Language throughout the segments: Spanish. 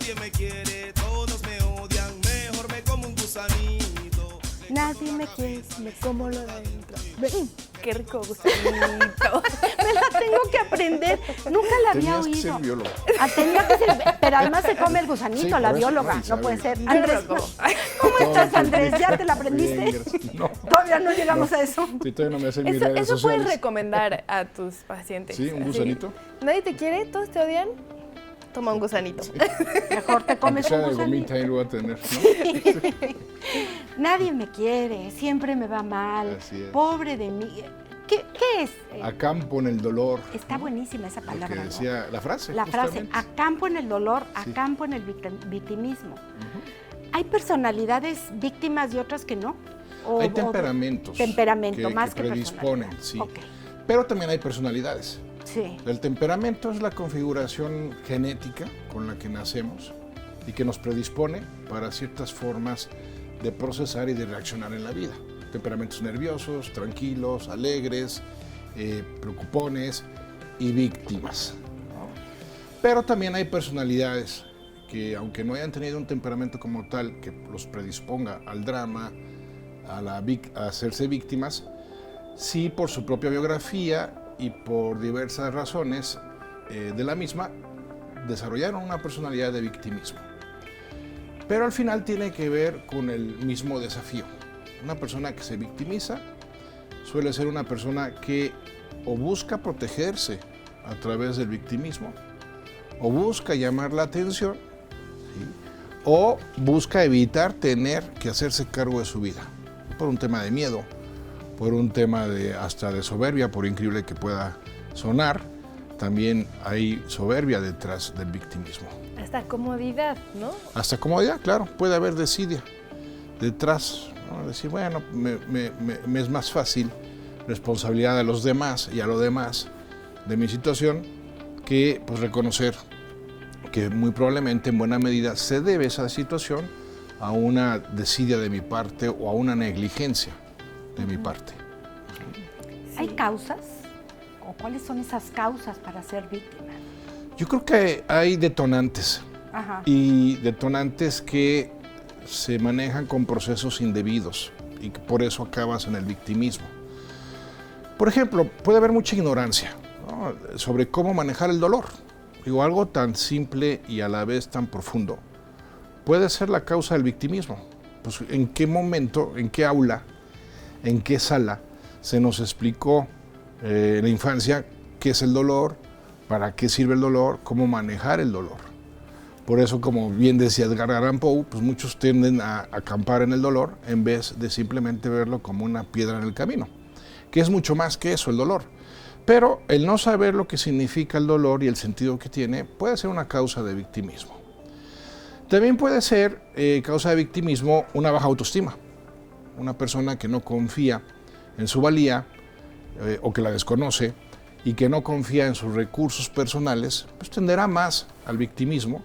nadie me quiere, todos me odian, mejor me como un gusanito. Nadie me quiere, me como lo de adentro. Qué rico gusanito. Me la tengo que aprender. Nunca la había Tenías que oído. ser biólogo. Tenía que ser, pero además se come el gusanito, Sí, la por eso, bióloga. ay, No puede sabe. ser. Andrés, ¿cómo estás, Andrés? ¿Ya te la aprendiste? Bien, gracias. No. Todavía no llegamos a eso. Sí, todavía no me hacen mis redes Eso puedes sociales. recomendar a tus pacientes. Sí, un Así, gusanito. ¿Nadie te quiere? ¿Todos te odian? Toma un gusanito. Mejor te Aunque comes sea un de gusanito. gomita, ahí lo voy a tener, ¿no? Nadie me quiere, siempre me va mal. Así es. Pobre de mí. ¿Qué es? Acampo en el dolor. Está buenísima esa Lo palabra. que ¿no? decía la frase. La frase, justamente. acampo en el dolor, Sí. acampo en el victimismo. ¿Hay personalidades víctimas y otras que no? Hay temperamentos. Temperamento, más que predisponen, personalidad. sí. Ok. Pero también hay personalidades. Sí. El temperamento es la configuración genética con la que nacemos y que nos predispone para ciertas formas de procesar y de reaccionar en la vida. Temperamentos nerviosos, tranquilos, alegres, preocupones y víctimas, ¿no? Pero también hay personalidades que, aunque no hayan tenido un temperamento como tal que los predisponga al drama, a hacerse víctimas, sí por su propia biografía y por diversas razones de la misma, desarrollaron una personalidad de victimismo. Pero al final tiene que ver con el mismo desafío. Una persona que se victimiza suele ser una persona que o busca protegerse a través del victimismo, o busca llamar la atención, ¿sí? O busca evitar tener que hacerse cargo de su vida, por un tema de miedo, por un tema hasta de soberbia, por increíble que pueda sonar. También hay soberbia detrás del victimismo. Hasta comodidad, ¿no? Hasta comodidad, claro, puede haber desidia detrás, ¿no? Decir, bueno, me es más fácil responsabilidad de los demás y a lo demás de mi situación que pues, reconocer que muy probablemente en buena medida se debe esa situación a una desidia de mi parte o a una negligencia de mi parte. ¿Hay causas? ¿O cuáles son esas causas para ser víctima? Yo creo que hay detonantes. Ajá. Y detonantes que se manejan con procesos indebidos y que por eso acabas en el victimismo. Por ejemplo, puede haber mucha ignorancia, ¿no?, sobre cómo manejar el dolor. Digo, algo tan simple y a la vez tan profundo puede ser la causa del victimismo. Pues, ¿en qué momento, en qué aula, en qué sala se nos explicó en la infancia qué es el dolor, para qué sirve el dolor, cómo manejar el dolor? Por eso, como bien decía Edgar Allan Poe, pues muchos tienden a acampar en el dolor en vez de simplemente verlo como una piedra en el camino, que es mucho más que eso, el dolor. Pero el no saber lo que significa el dolor y el sentido que tiene puede ser una causa de victimismo. También puede ser causa de victimismo una baja autoestima. Una persona que no confía en su valía o que la desconoce y que no confía en sus recursos personales, pues tenderá más al victimismo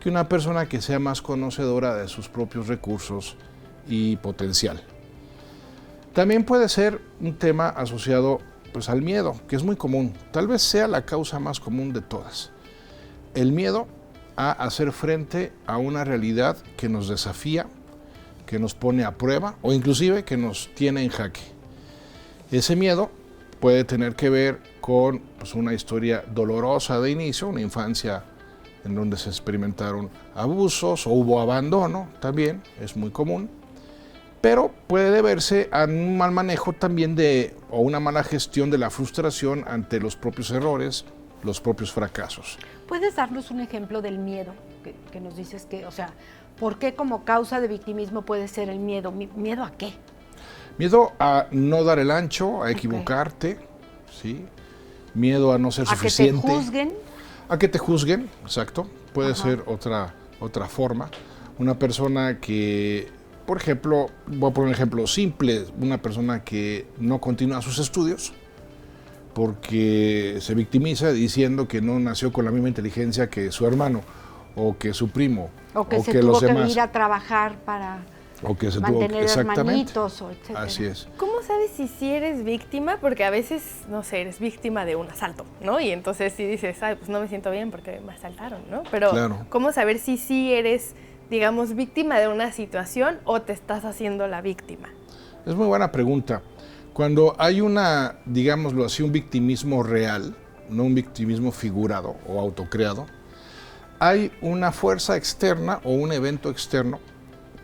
que una persona que sea más conocedora de sus propios recursos y potencial. También puede ser un tema asociado pues, al miedo, que es muy común, tal vez sea la causa más común de todas. El miedo a hacer frente a una realidad que nos desafía, que nos pone a prueba o inclusive que nos tiene en jaque. Ese miedo puede tener que ver con pues, una historia dolorosa de inicio, una infancia en donde se experimentaron abusos o hubo abandono también, es muy común, pero puede deberse a un mal manejo también o una mala gestión de la frustración ante los propios errores, los propios fracasos. ¿Puedes darnos un ejemplo del miedo que nos dices que, o sea, por qué como causa de victimismo puede ser el miedo? ¿Miedo a qué? Miedo a no dar el ancho, a equivocarte, ¿sí? Miedo a no ser suficiente. ¿A que te juzguen? A que te juzguen, exacto. Puede ser otra forma. Una persona que, por ejemplo, voy a poner un ejemplo simple, una persona que no continúa sus estudios porque se victimiza diciendo que no nació con la misma inteligencia que su hermano o que su primo O que se los tuvo que demás. ir a trabajar para O que se tuvo mantener exactamente. hermanitos, o etcétera. Así es. ¿Cómo sabes si sí eres víctima? Porque a veces, no sé, eres víctima de un asalto, ¿no? Y entonces sí dices, ay, pues no me siento bien porque me asaltaron, ¿no? Pero Claro. ¿cómo saber si sí eres, digamos, víctima de una situación o te estás haciendo la víctima? Es muy buena pregunta. Cuando hay una, digámoslo así, un victimismo real, no un victimismo figurado o autocreado, hay una fuerza externa o un evento externo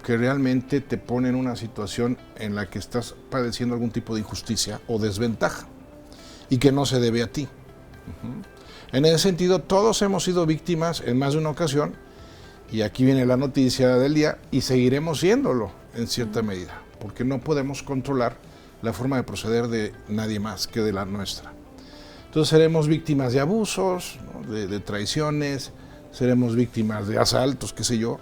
que realmente te pone en una situación en la que estás padeciendo algún tipo de injusticia o desventaja y que no se debe a ti. En ese sentido, todos hemos sido víctimas en más de una ocasión y aquí viene la noticia del día y seguiremos siéndolo en cierta medida, porque no podemos controlar la forma de proceder de nadie más que de la nuestra. Entonces seremos víctimas de abusos, ¿no? de traiciones, seremos víctimas de asaltos, qué sé yo,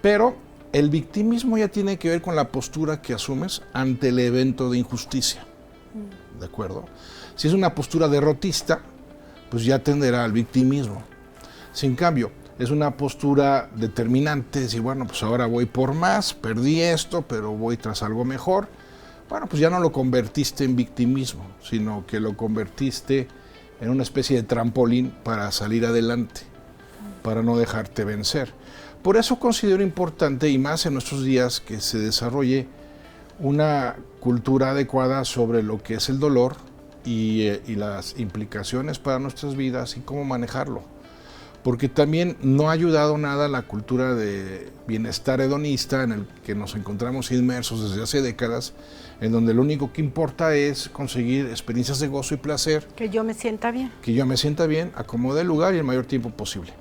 pero el victimismo ya tiene que ver con la postura que asumes ante el evento de injusticia, ¿de acuerdo? Si es una postura derrotista, pues ya tenderá al victimismo. Si en cambio es una postura determinante, decir, bueno, pues ahora voy por más, perdí esto, pero voy tras algo mejor, bueno, pues ya no lo convertiste en victimismo, sino que lo convertiste en una especie de trampolín para salir adelante, para no dejarte vencer. Por eso considero importante, y más en nuestros días, que se desarrolle una cultura adecuada sobre lo que es el dolor y las implicaciones para nuestras vidas y cómo manejarlo. Porque también no ha ayudado nada la cultura de bienestar hedonista en el que nos encontramos inmersos desde hace décadas, en donde lo único que importa es conseguir experiencias de gozo y placer. Que yo me sienta bien. Que yo me sienta bien, acomode el lugar y el mayor tiempo posible.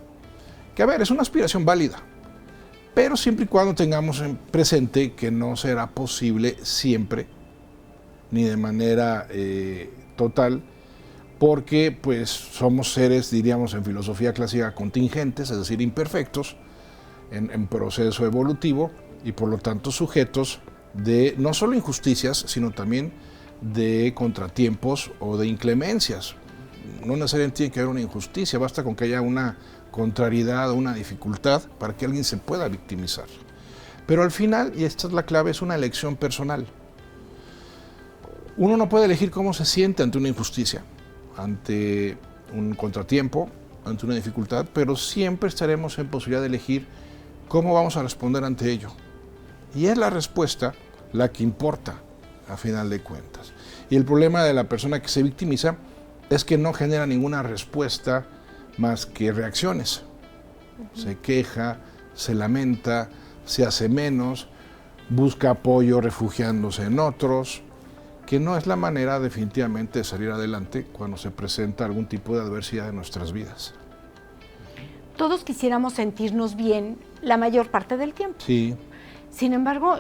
Que a ver, es una aspiración válida, pero siempre y cuando tengamos en presente que no será posible siempre, ni de manera total, porque pues somos seres, diríamos en filosofía clásica, contingentes, es decir, imperfectos, en proceso evolutivo, y por lo tanto sujetos de no solo injusticias, sino también de contratiempos o de inclemencias. No necesariamente tiene que haber una injusticia, basta con que haya una contrariedad o una dificultad para que alguien se pueda victimizar. Pero al final, y esta es la clave, es una elección personal. Uno no puede elegir cómo se siente ante una injusticia, ante un contratiempo, ante una dificultad, pero siempre estaremos en posibilidad de elegir cómo vamos a responder ante ello. Y es la respuesta la que importa, a final de cuentas. Y el problema de la persona que se victimiza es que no genera ninguna respuesta más que reacciones. Se queja, se lamenta, se hace menos, busca apoyo refugiándose en otros, que no es la manera definitivamente de salir adelante cuando se presenta algún tipo de adversidad en nuestras vidas. Todos quisiéramos sentirnos bien la mayor parte del tiempo. Sí. Sin embargo,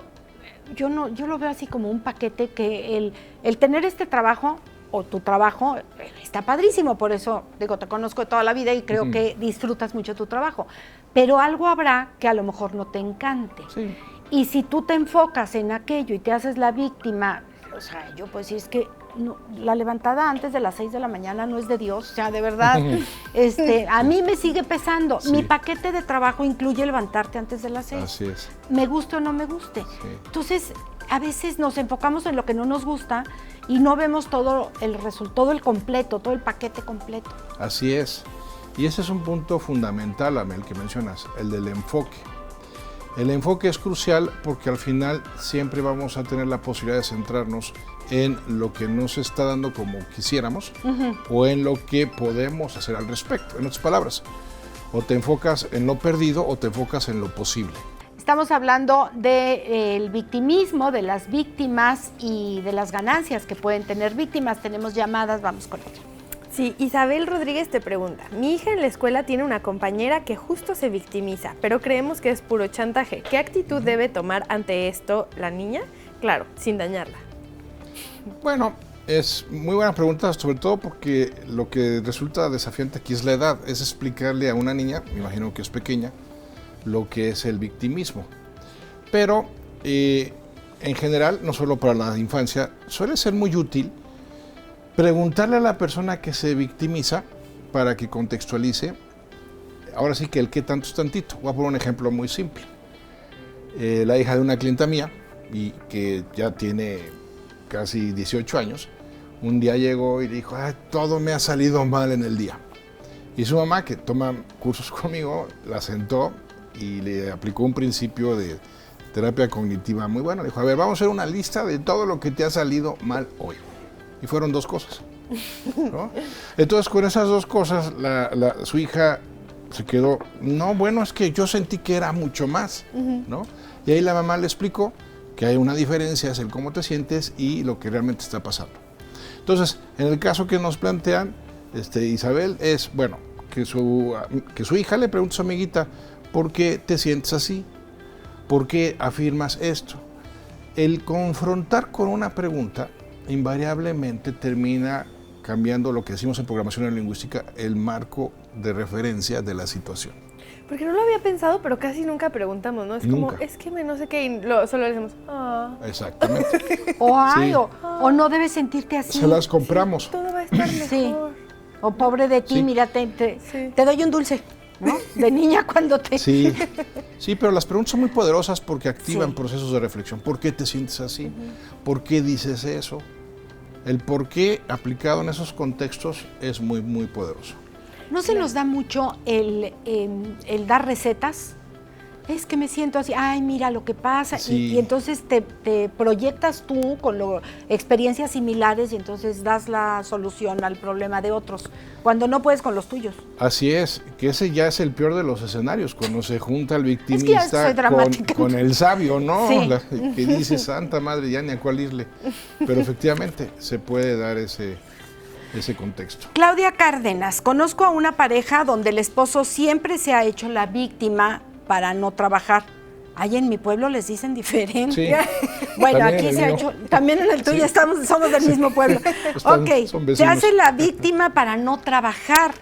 yo lo veo así como un paquete que el tener este trabajo o tu trabajo está padrísimo, por eso digo, te conozco de toda la vida y creo que disfrutas mucho tu trabajo, pero algo habrá que a lo mejor no te encante. Sí. Y si tú te enfocas en aquello y te haces la víctima, o sea, yo pues sí es que no, la levantada antes de las 6 de la mañana no es de Dios, o sea, de verdad, a mí me sigue pesando. Sí. Mi paquete de trabajo incluye levantarte antes de las 6. Así es. Me guste o no me guste. Sí. Entonces, a veces nos enfocamos en lo que no nos gusta y no vemos todo el resultado, el completo, todo el paquete completo. Así es. Y ese es un punto fundamental, Amel, que mencionas, el del enfoque. El enfoque es crucial porque al final siempre vamos a tener la posibilidad de centrarnos en lo que no se está dando como quisiéramos o en lo que podemos hacer al respecto. En otras palabras, o te enfocas en lo perdido o te enfocas en lo posible. Estamos hablando del victimismo, de las víctimas y de las ganancias que pueden tener víctimas. Tenemos llamadas, vamos con ella. Sí, Isabel Rodríguez te pregunta, mi hija en la escuela tiene una compañera que justo se victimiza, pero creemos que es puro chantaje. ¿Qué actitud debe tomar ante esto la niña? Claro, sin dañarla. Bueno, es muy buena pregunta, sobre todo porque lo que resulta desafiante aquí es la edad, es explicarle a una niña, me imagino que es pequeña, lo que es el victimismo. Pero en general, no solo para la infancia, suele ser muy útil preguntarle a la persona que se victimiza para que contextualice. Ahora sí que el qué tanto es tantito. Voy a poner un ejemplo muy simple. la hija de una clienta mía, y que ya tiene casi 18 años, un día llegó y dijo, todo me ha salido mal en el día. Y su mamá, que toma cursos conmigo, la sentó y le aplicó un principio de terapia cognitiva muy bueno. Le dijo, a ver, vamos a hacer una lista de todo lo que te ha salido mal hoy. Y fueron 2 cosas, ¿no? Entonces, con esas 2 cosas, su hija se quedó, no, bueno, es que yo sentí que era mucho más, ¿no? Y ahí la mamá le explicó que hay una diferencia, es el cómo te sientes y lo que realmente está pasando. Entonces, en el caso que nos plantean, Isabel, es, bueno, que su hija le pregunte a su amiguita, ¿por qué te sientes así? ¿Por qué afirmas esto? El confrontar con una pregunta invariablemente termina cambiando lo que decimos en programación neurolingüística, el marco de referencia de la situación. Porque no lo había pensado, pero casi nunca preguntamos, ¿no? Es Nunca. como, es que no sé qué, y solo le decimos, Exactamente. O Sí. o no debes sentirte así. Se las compramos. todo va a estar mejor. Sí. O pobre de ti, Sí. mira, Sí. te doy un dulce, ¿no? De niña cuando te... Sí, sí, pero las preguntas son muy poderosas porque activan Sí. procesos de reflexión. ¿Por qué te sientes así? ¿Por qué dices eso? El por qué aplicado en esos contextos es muy, muy poderoso. ¿No se nos da mucho el dar recetas? Es que me siento así, ay, mira lo que pasa. Sí. Y entonces te proyectas tú con experiencias similares y entonces das la solución al problema de otros, cuando no puedes con los tuyos. Así es, que ese ya es el peor de los escenarios, cuando se junta el ya victimista soy dramática. con el sabio, ¿no? Sí. Que dice, santa madre, ya ni a cuál irle. Pero efectivamente se puede dar ese contexto. Claudia Cárdenas, conozco a una pareja donde el esposo siempre se ha hecho la víctima para no trabajar. Ahí en mi pueblo les dicen diferente. Sí. Bueno, También aquí en el se ha mío. hecho, también en el tuyo Sí. somos del mismo pueblo. Están- Ok, son se vecinos. hace la víctima para no trabajar.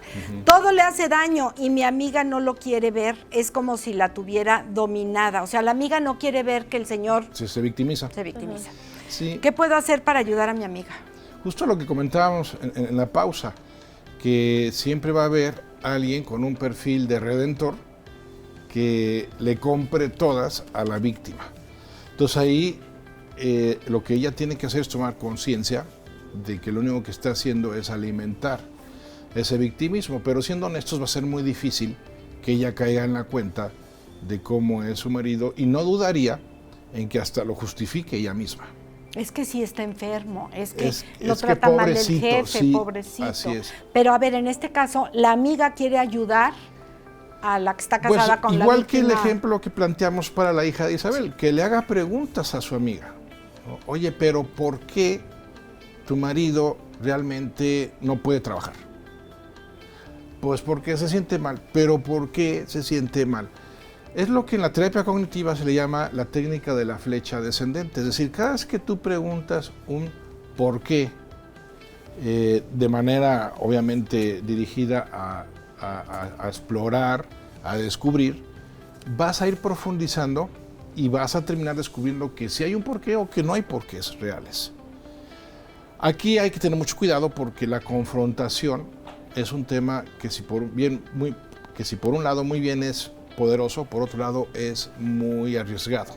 Todo le hace daño y mi amiga no lo quiere ver. Es como si la tuviera dominada. O sea, la amiga no quiere ver que el señor Se victimiza. se victimiza. Sí. ¿Qué puedo hacer para ayudar a mi amiga? Justo lo que comentábamos en la pausa, que siempre va a haber alguien con un perfil de redentor que le compre todas a la víctima. Entonces ahí lo que ella tiene que hacer es tomar conciencia de que lo único que está haciendo es alimentar ese victimismo, pero siendo honestos va a ser muy difícil que ella caiga en la cuenta de cómo es su marido y no dudaría en que hasta lo justifique ella misma. Es que sí está enfermo, es que Es lo que trata mal el pobrecito, jefe, sí, pobrecito. así es. Pero a ver, en este caso, la amiga quiere ayudar a la que está Pues casada con la igual que el víctima. ejemplo que planteamos para la hija de Isabel, que le haga preguntas a su amiga. ¿No? Oye, pero ¿por qué tu marido realmente no puede trabajar? Pues porque se siente mal. ¿Pero por qué se siente mal? Es lo que en la terapia cognitiva se le llama la técnica de la flecha descendente. Es decir, cada vez que tú preguntas un por qué, de manera obviamente dirigida a explorar, a descubrir, vas a ir profundizando y vas a terminar descubriendo que sí hay un porqué o que no hay porqués reales. Aquí hay que tener mucho cuidado porque la confrontación es un tema que si por un lado muy bien es poderoso, por otro lado es muy arriesgado.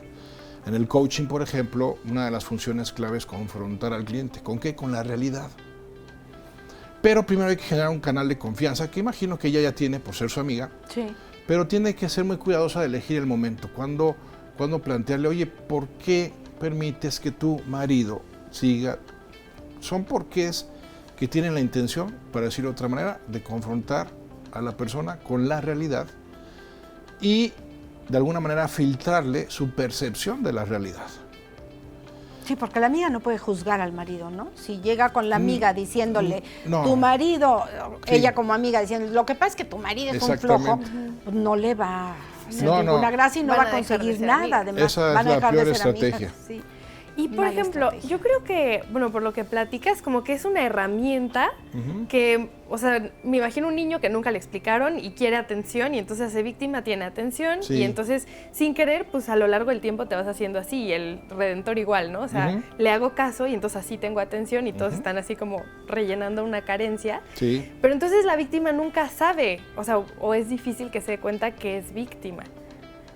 En el coaching, por ejemplo, una de las funciones clave es confrontar al cliente. ¿Con qué? Con la realidad. Pero primero hay que generar un canal de confianza, que imagino que ella ya tiene por ser su amiga, Sí. pero tiene que ser muy cuidadosa de elegir el momento. Cuando plantearle, oye, ¿por qué permites que tu marido siga? Son porqués que tienen la intención, para decirlo de otra manera, de confrontar a la persona con la realidad y de alguna manera filtrarle su percepción de la realidad. Sí, porque la amiga no puede juzgar al marido, ¿no? Si llega con la amiga diciéndole, no. tu marido, Sí. ella como amiga diciendo, lo que pasa es que tu marido es un flojo, pues no le va a hacer No, ninguna no. gracia y no Van va a a dejar de conseguir ser nada. amigas. Además, Esa es van a la dejar de peor ser amigas, estrategia. sí. Y por Mala ejemplo, estrategia. yo creo que, bueno, por lo que platicas, como que es una herramienta que, o sea, me imagino un niño que nunca le explicaron y quiere atención y entonces hace víctima, tiene atención Sí. y entonces sin querer, pues a lo largo del tiempo te vas haciendo así y el redentor igual, ¿no? O sea, Ujú. le hago caso y entonces así tengo atención y todos están así como rellenando una carencia. Sí. Pero entonces la víctima nunca sabe, o sea, o es difícil que se dé cuenta que es víctima.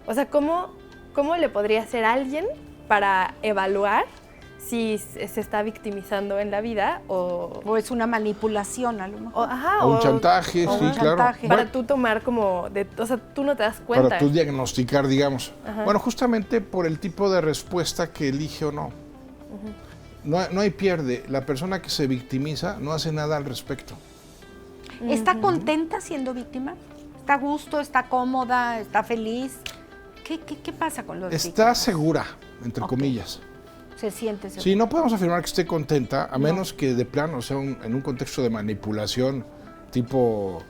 O sea, ¿cómo ¿cómo le podría hacer alguien para evaluar si se está victimizando en la vida O es una manipulación a lo mejor. O un chantaje, o sí, un claro. chantaje. para Bueno, tú tomar como o sea, tú no te das cuenta. para tú diagnosticar, digamos. Bueno, justamente por el tipo de respuesta que elige o no. No hay pierde. La persona que se victimiza no hace nada al respecto. ¿Está contenta siendo víctima? ¿Está a gusto? ¿Está cómoda? ¿Está feliz? ¿Qué pasa con los Está segura, entre comillas. Se siente segura. Sí, no podemos afirmar que esté contenta, a menos que de plano sea en un contexto de manipulación, tipo,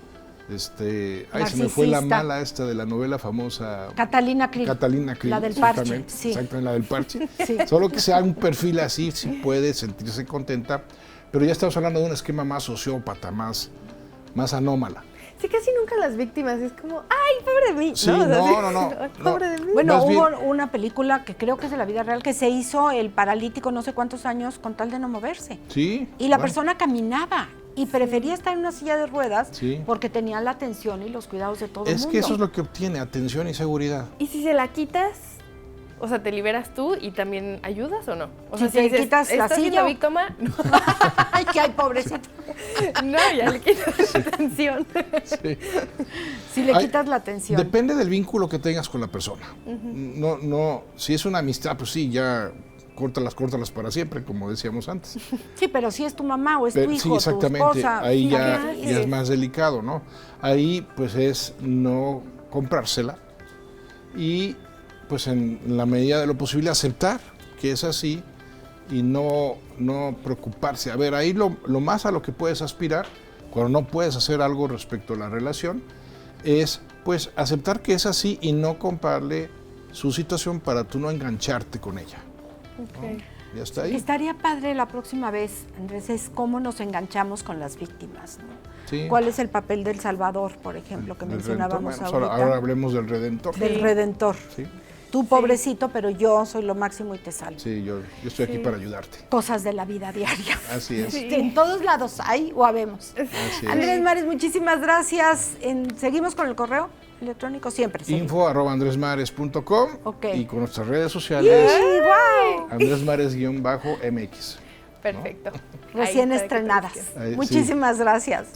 ay, se me fue la Narcisista. mala esta de la novela famosa. Catalina Krill. Catalina Krill. La del parche, exactamente, sí. Exactamente, la del parche. Sí. Solo que sea un perfil así, sí puede sentirse contenta, pero ya estamos hablando de un esquema más sociópata, más anómala. Sí, casi nunca las víctimas es como, ay, pobre de mí. Sí, O sea, no. Pobre de mí. Bueno, Más bien- hubo una película que creo que es de la vida real que se hizo el paralítico no sé cuántos años con tal de no moverse. Sí. Y la bueno, persona caminaba y prefería estar en una silla de ruedas Sí. porque tenía la atención y los cuidados de todo el Es mundo. que eso es lo que obtiene, atención y seguridad. ¿Y si se la quitas? O sea, ¿te liberas tú y también ayudas o no? O Si sea, te dices, quitas la ¿estás silla siendo o- víctima? No, Ay, que hay pobrecito. no, ya le quitas la atención. Sí. Si le Ay, quitas la atención. Depende del vínculo que tengas con la persona. No, si es una amistad, pues sí, ya córtalas para siempre, como decíamos antes. Sí, pero si es tu mamá o es Pero tu hijo, sí, tu exactamente, esposa. ahí sí, ya, ¿qué ya es haces? más delicado, ¿no? Ahí pues es no comprársela y pues en la medida de lo posible aceptar que es así y no preocuparse. A ver, ahí lo más a lo que puedes aspirar, cuando no puedes hacer algo respecto a la relación, es pues aceptar que es así y no comprarle su situación para tú no engancharte con ella. Ok. Ya está ahí. Estaría padre la próxima vez, Andrés, es cómo nos enganchamos con las víctimas, ¿no? Sí. ¿Cuál es el papel del Salvador, por ejemplo, que Del mencionábamos Redentor. Bueno, ahorita? ahora hablemos del Redentor. Del Redentor. Sí, Tú, pobrecito, pero yo soy lo máximo y te salvo. sí, yo estoy aquí para ayudarte. Cosas de la vida diaria. Así es. En todos lados hay o habemos. Así es. Andrés Mares, muchísimas gracias. Seguimos con el correo electrónico siempre. seguimos. info@andresmares.com Ok. y con nuestras redes sociales ¡Y, guau! andresmares_mx. Perfecto. Recién Ahí, para que estrenadas. te Ahí, sí. Muchísimas gracias.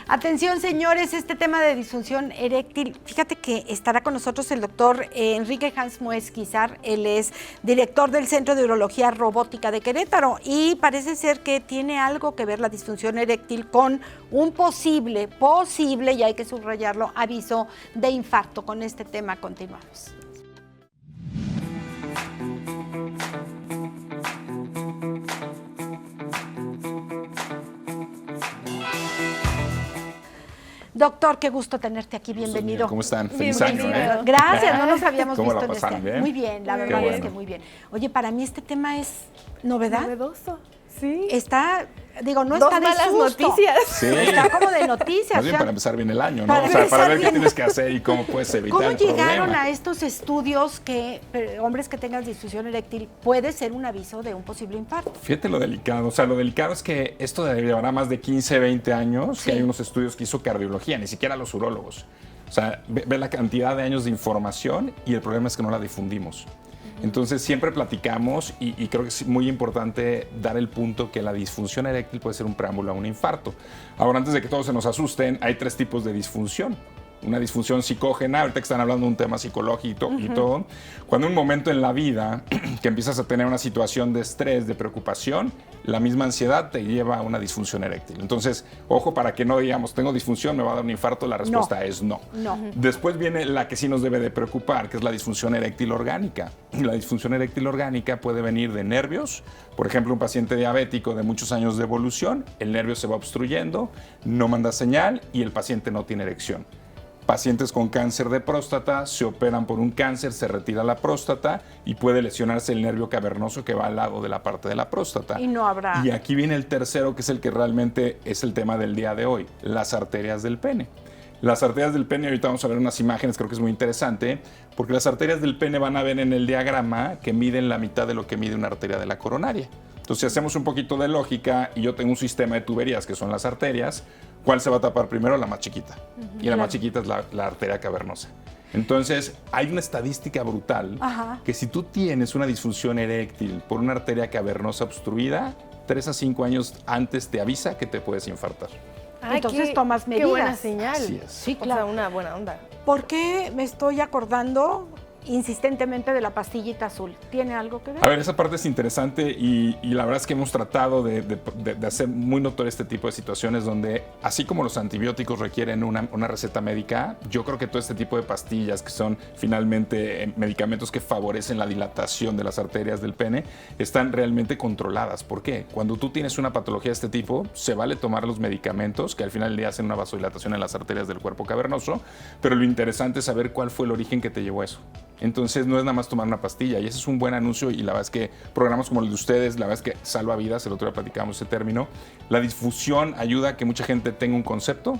Atención, señores, este tema de disfunción eréctil, fíjate que estará con nosotros el doctor Enrique Hans Moesquizar. Él es director del Centro de Urología Robótica de Querétaro y parece ser que tiene algo que ver la disfunción eréctil con un posible, y hay que subrayarlo, aviso de infarto. Con este tema continuamos. Doctor, qué gusto tenerte aquí, bienvenido. ¿Cómo están? Feliz año, Bienvenido. ¿eh? Gracias, no nos habíamos ¿Cómo la visto en este pasaron? año. ¿Bien? Muy bien, la Qué verdad es bueno. que muy bien. Oye, para mí este tema es novedad. Novedoso. Sí. Está, digo, no Dos está de malas susto. noticias. Sí. Está como de noticias. Más o bien sea, para empezar bien el año, ¿no? para O sea, para empezar ver bien. qué tienes que hacer y cómo puedes evitar ¿Cómo el llegaron problema. a estos estudios que hombres que tengan disfunción eréctil puede ser un aviso de un posible infarto? Fíjate lo delicado. O sea, lo delicado es que esto llevará más de 15, 20 años Sí. que hay unos estudios que hizo cardiología, ni siquiera los urólogos. O sea, ve la cantidad de años de información y el problema es que no la difundimos. Entonces siempre platicamos y creo que es muy importante dar el punto que la disfunción eréctil puede ser un preámbulo a un infarto. Ahora, antes de que todos se nos asusten, hay 3 tipos de disfunción. Una disfunción psicógena, ahorita que están hablando de un tema psicológico y todo. Cuando en un momento en la vida que empiezas a tener una situación de estrés, de preocupación, la misma ansiedad te lleva a una disfunción eréctil. Entonces, ojo para que no digamos, tengo disfunción, me va a dar un infarto, la respuesta es no. No. Después viene la que sí nos debe de preocupar, que es la disfunción eréctil orgánica. La disfunción eréctil orgánica puede venir de nervios. Por ejemplo, un paciente diabético de muchos años de evolución, el nervio se va obstruyendo, no manda señal y el paciente no tiene erección. Pacientes con cáncer de próstata se operan por un cáncer, se retira la próstata y puede lesionarse el nervio cavernoso que va al lado de la parte de la próstata. Y no habrá. Y aquí viene el tercero, que es el que realmente es el tema del día de hoy, las arterias del pene. Las arterias del pene, ahorita vamos a ver unas imágenes, creo que es muy interesante, porque las arterias del pene van a ver en el diagrama que miden la mitad de lo que mide una arteria de la coronaria. Entonces, si hacemos un poquito de lógica y yo tengo un sistema de tuberías que son las arterias, ¿cuál se va a tapar primero? La más chiquita. Y la más chiquita es la arteria cavernosa. Entonces, hay una estadística brutal Ajá. que si tú tienes una disfunción eréctil por una arteria cavernosa obstruida, 3 a 5 años antes te avisa que te puedes infartar. Ay, Entonces tomas Qué medidas. buena señal. Así es. Sí, O sea, claro. una buena onda. ¿Por qué me estoy acordando insistentemente de la pastillita azul? ¿Tiene algo que ver? A ver, esa parte es interesante y la verdad es que hemos tratado de hacer muy notorio este tipo de situaciones donde, así como los antibióticos requieren una receta médica, yo creo que todo este tipo de pastillas que son finalmente medicamentos que favorecen la dilatación de las arterias del pene, están realmente controladas. ¿Por qué? Cuando tú tienes una patología de este tipo, se vale tomar los medicamentos que al final del día hacen una vasodilatación en las arterias del cuerpo cavernoso, pero lo interesante es saber cuál fue el origen que te llevó a eso. Entonces no es nada más tomar una pastilla y ese es un buen anuncio y la verdad es que programas como el de ustedes, la verdad es que salva vidas, el otro día platicamos ese término. La difusión ayuda a que mucha gente tenga un concepto,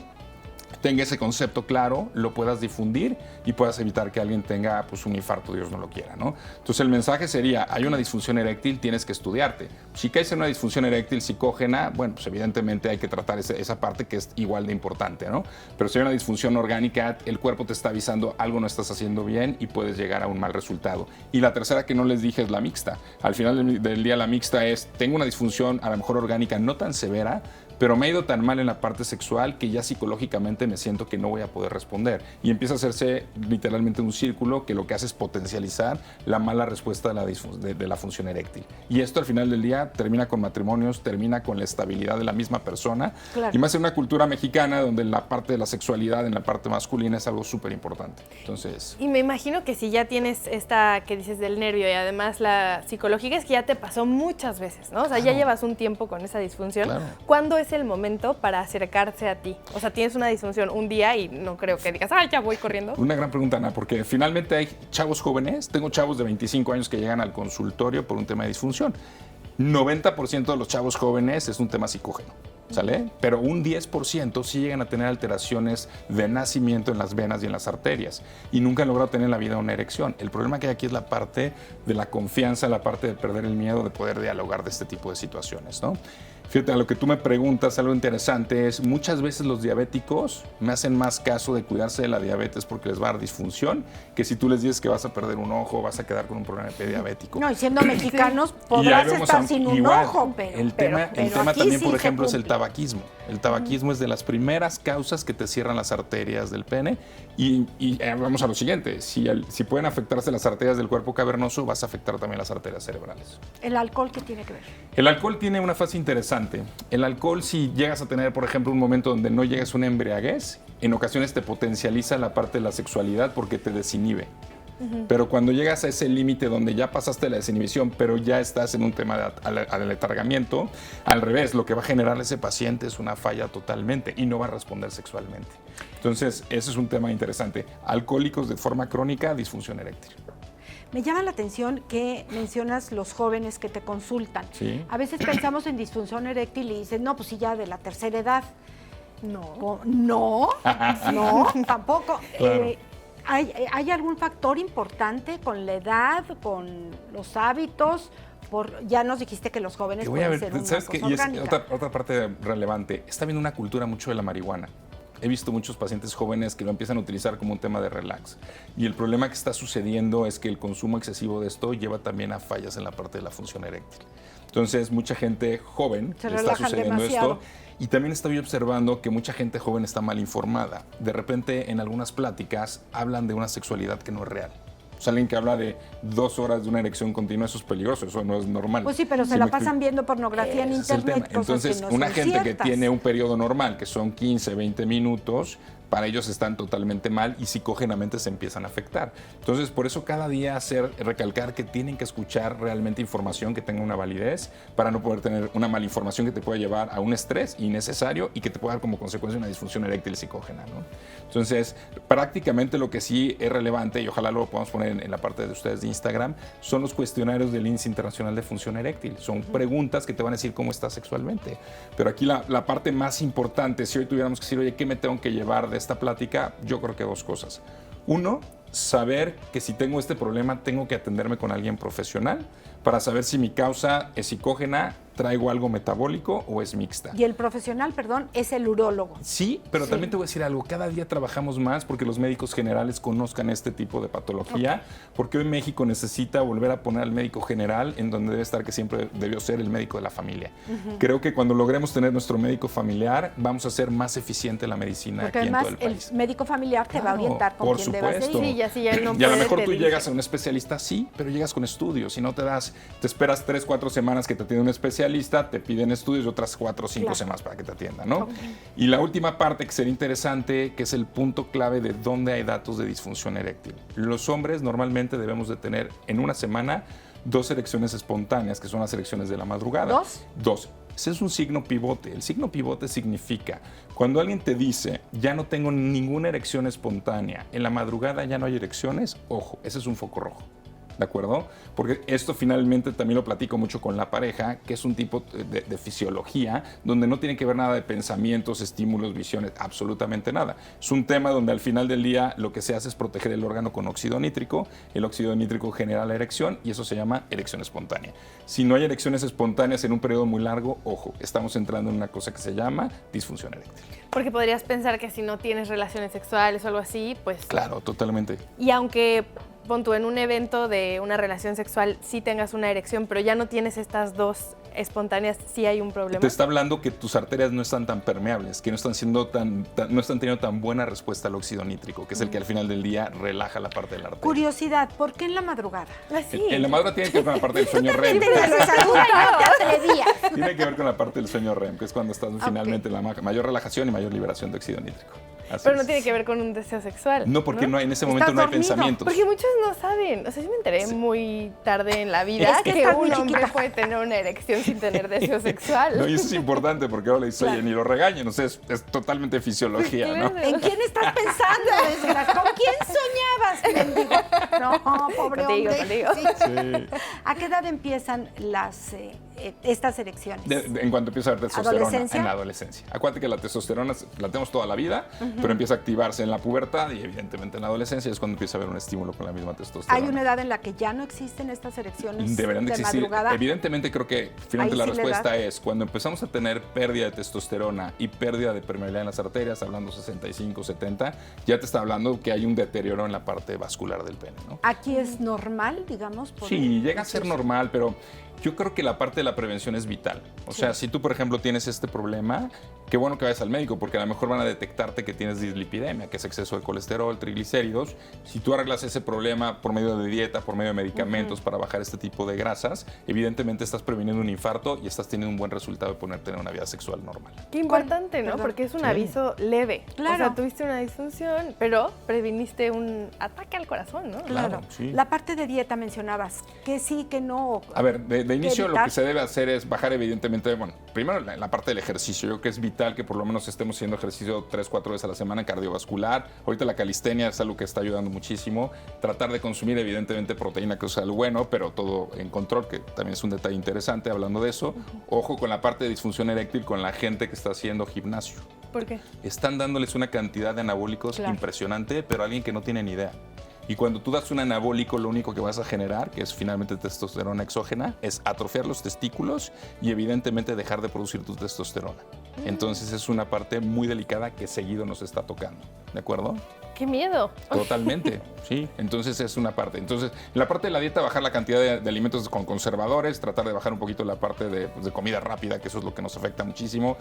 tenga ese concepto claro, lo puedas difundir y puedas evitar que alguien tenga pues, un infarto, Dios no lo quiera, ¿no? Entonces el mensaje sería, hay una disfunción eréctil, tienes que estudiarte. Si caes en una disfunción eréctil psicógena, bueno, pues evidentemente hay que tratar esa parte que es igual de importante, ¿no? Pero si hay una disfunción orgánica, el cuerpo te está avisando algo no estás haciendo bien y puedes llegar a un mal resultado. Y la tercera que no les dije es la mixta. Al final del día la mixta es, tengo una disfunción a lo mejor orgánica no tan severa, pero me ha ido tan mal en la parte sexual que ya psicológicamente me siento que no voy a poder responder. Y empieza a hacerse literalmente un círculo que lo que hace es potencializar la mala respuesta de la función eréctil. Y esto al final del día termina con matrimonios, termina con la estabilidad de la misma persona. Claro. Y más en una cultura mexicana donde la parte de la sexualidad en la parte masculina es algo súper importante. Entonces... Y me imagino que si ya tienes esta que dices del nervio y además la psicológica, es que ya te pasó muchas veces, ¿no? O sea, ya llevas un tiempo con esa disfunción. Claro. ¿Cuándo es el momento para acercarse a ti? O sea, tienes una disfunción un día y no creo que digas, ¡ay, ya voy corriendo! Una gran pregunta, Ana, porque finalmente hay chavos jóvenes, tengo chavos de 25 años que llegan al consultorio por un tema de disfunción. 90% de los chavos jóvenes es un tema psicógeno, ¿sale? Pero un 10% sí llegan a tener alteraciones de nacimiento en las venas y en las arterias y nunca han logrado tener en la vida una erección. El problema que hay aquí es la parte de la confianza, la parte de perder el miedo de poder dialogar de este tipo de situaciones, ¿no? Fíjate, a lo que tú me preguntas, algo interesante es, muchas veces los diabéticos me hacen más caso de cuidarse de la diabetes porque les va a dar disfunción, que si tú les dices que vas a perder un ojo, vas a quedar con un problema diabético. No, y siendo mexicanos Y ahí podrás vemos estar sin un igual, ojo, pero el tema aquí también, sí por se ejemplo, es el cumple. tabaquismo. El tabaquismo es de las primeras causas que te cierran las arterias del pene y vamos a lo siguiente, si pueden afectarse las arterias del cuerpo cavernoso, vas a afectar también las arterias cerebrales. ¿El alcohol qué tiene que ver? El alcohol tiene una fase interesante. El alcohol, si llegas a tener, por ejemplo, un momento donde no llegues a una embriaguez, en ocasiones te potencializa la parte de la sexualidad porque te desinhibe. Pero cuando llegas a ese límite donde ya pasaste la desinhibición, pero ya estás en un tema de aletargamiento, al revés, lo que va a generar ese paciente es una falla totalmente y no va a responder sexualmente. Entonces, ese es un tema interesante. Alcohólicos de forma crónica, disfunción eréctil. Me llama la atención que mencionas los jóvenes que te consultan. Sí. A veces pensamos en disfunción eréctil y dicen, no, pues sí, ya de la tercera edad. No. No, no, tampoco. Claro. ¿Hay algún factor importante con la edad, con los hábitos? Ya nos dijiste que los jóvenes Te voy a pueden ver, ser una ¿sabes qué? cosa Y es orgánica. otra parte relevante. Está habiendo una cultura mucho de la marihuana. He visto muchos pacientes jóvenes que lo empiezan a utilizar como un tema de relax. Y el problema que está sucediendo es que el consumo excesivo de esto lleva también a fallas en la parte de la función eréctil. Entonces, mucha gente joven Se le está relajan sucediendo demasiado. esto. Y también estoy observando que mucha gente joven está mal informada. De repente, en algunas pláticas, hablan de una sexualidad que no es real. O sea, alguien que habla de 2 horas de una erección continua, eso es peligroso, eso no es normal. Pues sí, pero se ¿Sí la me pasan explico? viendo pornografía en Ese es el internet, tema. cosas Entonces, que no una son gente ciertas. que tiene un periodo normal, que son 15, 20 minutos, para ellos están totalmente mal y psicógenamente se empiezan a afectar. Entonces, por eso cada día recalcar que tienen que escuchar realmente información que tenga una validez para no poder tener una mala información que te pueda llevar a un estrés innecesario y que te pueda dar como consecuencia una disfunción eréctil psicógena, ¿no? Entonces, prácticamente lo que sí es relevante, y ojalá lo podamos poner en la parte de ustedes de Instagram, son los cuestionarios del Índice Internacional de Función Eréctil. Son preguntas que te van a decir cómo estás sexualmente. Pero aquí la parte más importante, si hoy tuviéramos que decir, oye, ¿qué me tengo que llevar de esta plática? Yo creo que 2 cosas. Uno, saber que si tengo este problema tengo que atenderme con alguien profesional para saber si mi causa es psicógena traigo algo metabólico o es mixta. Y el profesional, perdón, es el urólogo. Sí, pero también te voy a decir algo, cada día trabajamos más porque los médicos generales conozcan este tipo de patología, porque hoy México necesita volver a poner al médico general en donde debe estar, que siempre debió ser el médico de la familia. Creo que cuando logremos tener nuestro médico familiar, vamos a hacer más eficiente la medicina Porque aquí en además todo el país. el médico familiar te va a orientar con por quién debas de ir. supuesto. Sí, ya, sí, ya no y a lo puede, mejor te tú dice. llegas a un especialista, sí, pero llegas con estudios. Si no te esperas 3, 4 semanas que te atienda un especialista, te piden estudios y otras 4 o 5 Claro. semanas para que te atienda, ¿no? Y la última parte que sería interesante, que es el punto clave de dónde hay datos de disfunción eréctil. Los hombres normalmente debemos de tener en una semana 2 erecciones espontáneas, que son las erecciones de la madrugada. ¿Dos? 2. Ese es un signo pivote. El signo pivote significa cuando alguien te dice ya no tengo ninguna erección espontánea, en la madrugada ya no hay erecciones, ojo, ese es un foco rojo. ¿De acuerdo? Porque esto finalmente también lo platico mucho con la pareja, que es un tipo de fisiología donde no tiene que ver nada de pensamientos, estímulos, visiones, absolutamente nada. Es un tema donde al final del día lo que se hace es proteger el órgano con óxido nítrico. El óxido nítrico genera la erección y eso se llama erección espontánea. Si no hay erecciones espontáneas en un periodo muy largo, ojo, estamos entrando en una cosa que se llama disfunción eréctil. Porque podrías pensar que si no tienes relaciones sexuales o algo así, pues... Claro, totalmente. Y aunque, pon tú, en un evento de una relación sexual sí tengas una erección, pero ya no tienes estas 2 espontáneas, sí hay un problema. Te está hablando que tus arterias no están tan permeables, que no están no están teniendo tan buena respuesta al óxido nítrico, que es el que al final del día relaja la parte de la arteria. Curiosidad, ¿por qué en la madrugada? Así. En la madrugada tiene que ver con la parte del sueño REM. Te atrevías. Tiene que ver con la parte del sueño REM, que es cuando estás finalmente en la mayor relajación y mayor liberación de óxido nítrico. Así Pero no es. tiene que ver con un deseo sexual. No, porque no hay, en ese momento Estás no hay dormido. pensamientos. Porque muchos no saben. O sea, yo me enteré muy tarde en la vida Es que que estás un muy hombre chiquita. puede tener una erección sin tener deseo sexual. No, y eso es importante porque ahora le dices, oye, ni lo regañen, o sea, es totalmente fisiología, ¿no? Claro. ¿En quién estás pensando? Decía, ¿con quién soñabas, mendigo? No, pobre Contigo, hombre. contigo. Sí. ¿A qué edad empiezan estas erecciones? En cuanto empieza a haber testosterona ¿Adolescencia? en la adolescencia. Acuérdate que la testosterona la tenemos toda la vida, pero empieza a activarse en la pubertad y evidentemente en la adolescencia es cuando empieza a haber un estímulo con la misma testosterona. ¿Hay una edad en la que ya no existen estas erecciones Deberían de existir. madrugada? Evidentemente creo que finalmente Ahí la sí le respuesta das. es cuando empezamos a tener pérdida de testosterona y pérdida de permeabilidad en las arterias, hablando 65, 70, ya te está hablando que hay un deterioro en la parte vascular del pene, ¿no? ¿Aquí es normal, digamos? Sí, llega a ser normal, pero yo creo que la parte de la prevención es vital. O sea, si tú, por ejemplo, tienes este problema, qué bueno que vayas al médico, porque a lo mejor van a detectarte que tienes dislipidemia, que es exceso de colesterol, triglicéridos. Si tú arreglas ese problema por medio de dieta, por medio de medicamentos para bajar este tipo de grasas, evidentemente estás previniendo un infarto y estás teniendo un buen resultado de poder tener una vida sexual normal. Qué importante, ¿no? Perdón. Porque es un aviso leve. Claro. O sea, tuviste una disfunción, pero previniste un ataque al corazón, ¿no? Claro, sí. La parte de dieta mencionabas, que sí, que no. A ver, de inicio lo evitar? que se debe hacer es bajar evidentemente, bueno, primero la parte del ejercicio. Yo creo que es vital que por lo menos estemos haciendo ejercicio 3, 4 veces a la semana cardiovascular. Ahorita la calistenia es algo que está ayudando muchísimo. Tratar de consumir evidentemente proteína, que es algo bueno, pero todo en control, que también es un detalle interesante hablando de eso. Ojo con la parte de disfunción eréctil con la gente que está haciendo gimnasio. ¿Por qué? Están dándoles una cantidad de anabólicos Claro. impresionante, pero a alguien que no tiene ni idea. Y cuando tú das un anabólico, lo único que vas a generar, que es finalmente testosterona exógena, es atrofiar los testículos y evidentemente dejar de producir tu testosterona. Entonces es una parte muy delicada que seguido nos está tocando, ¿de acuerdo? ¡Qué miedo! Totalmente, sí. Entonces es una parte. Entonces, en la parte de la dieta, bajar la cantidad de alimentos con conservadores, tratar de bajar un poquito la parte de comida rápida, que eso es lo que nos afecta muchísimo.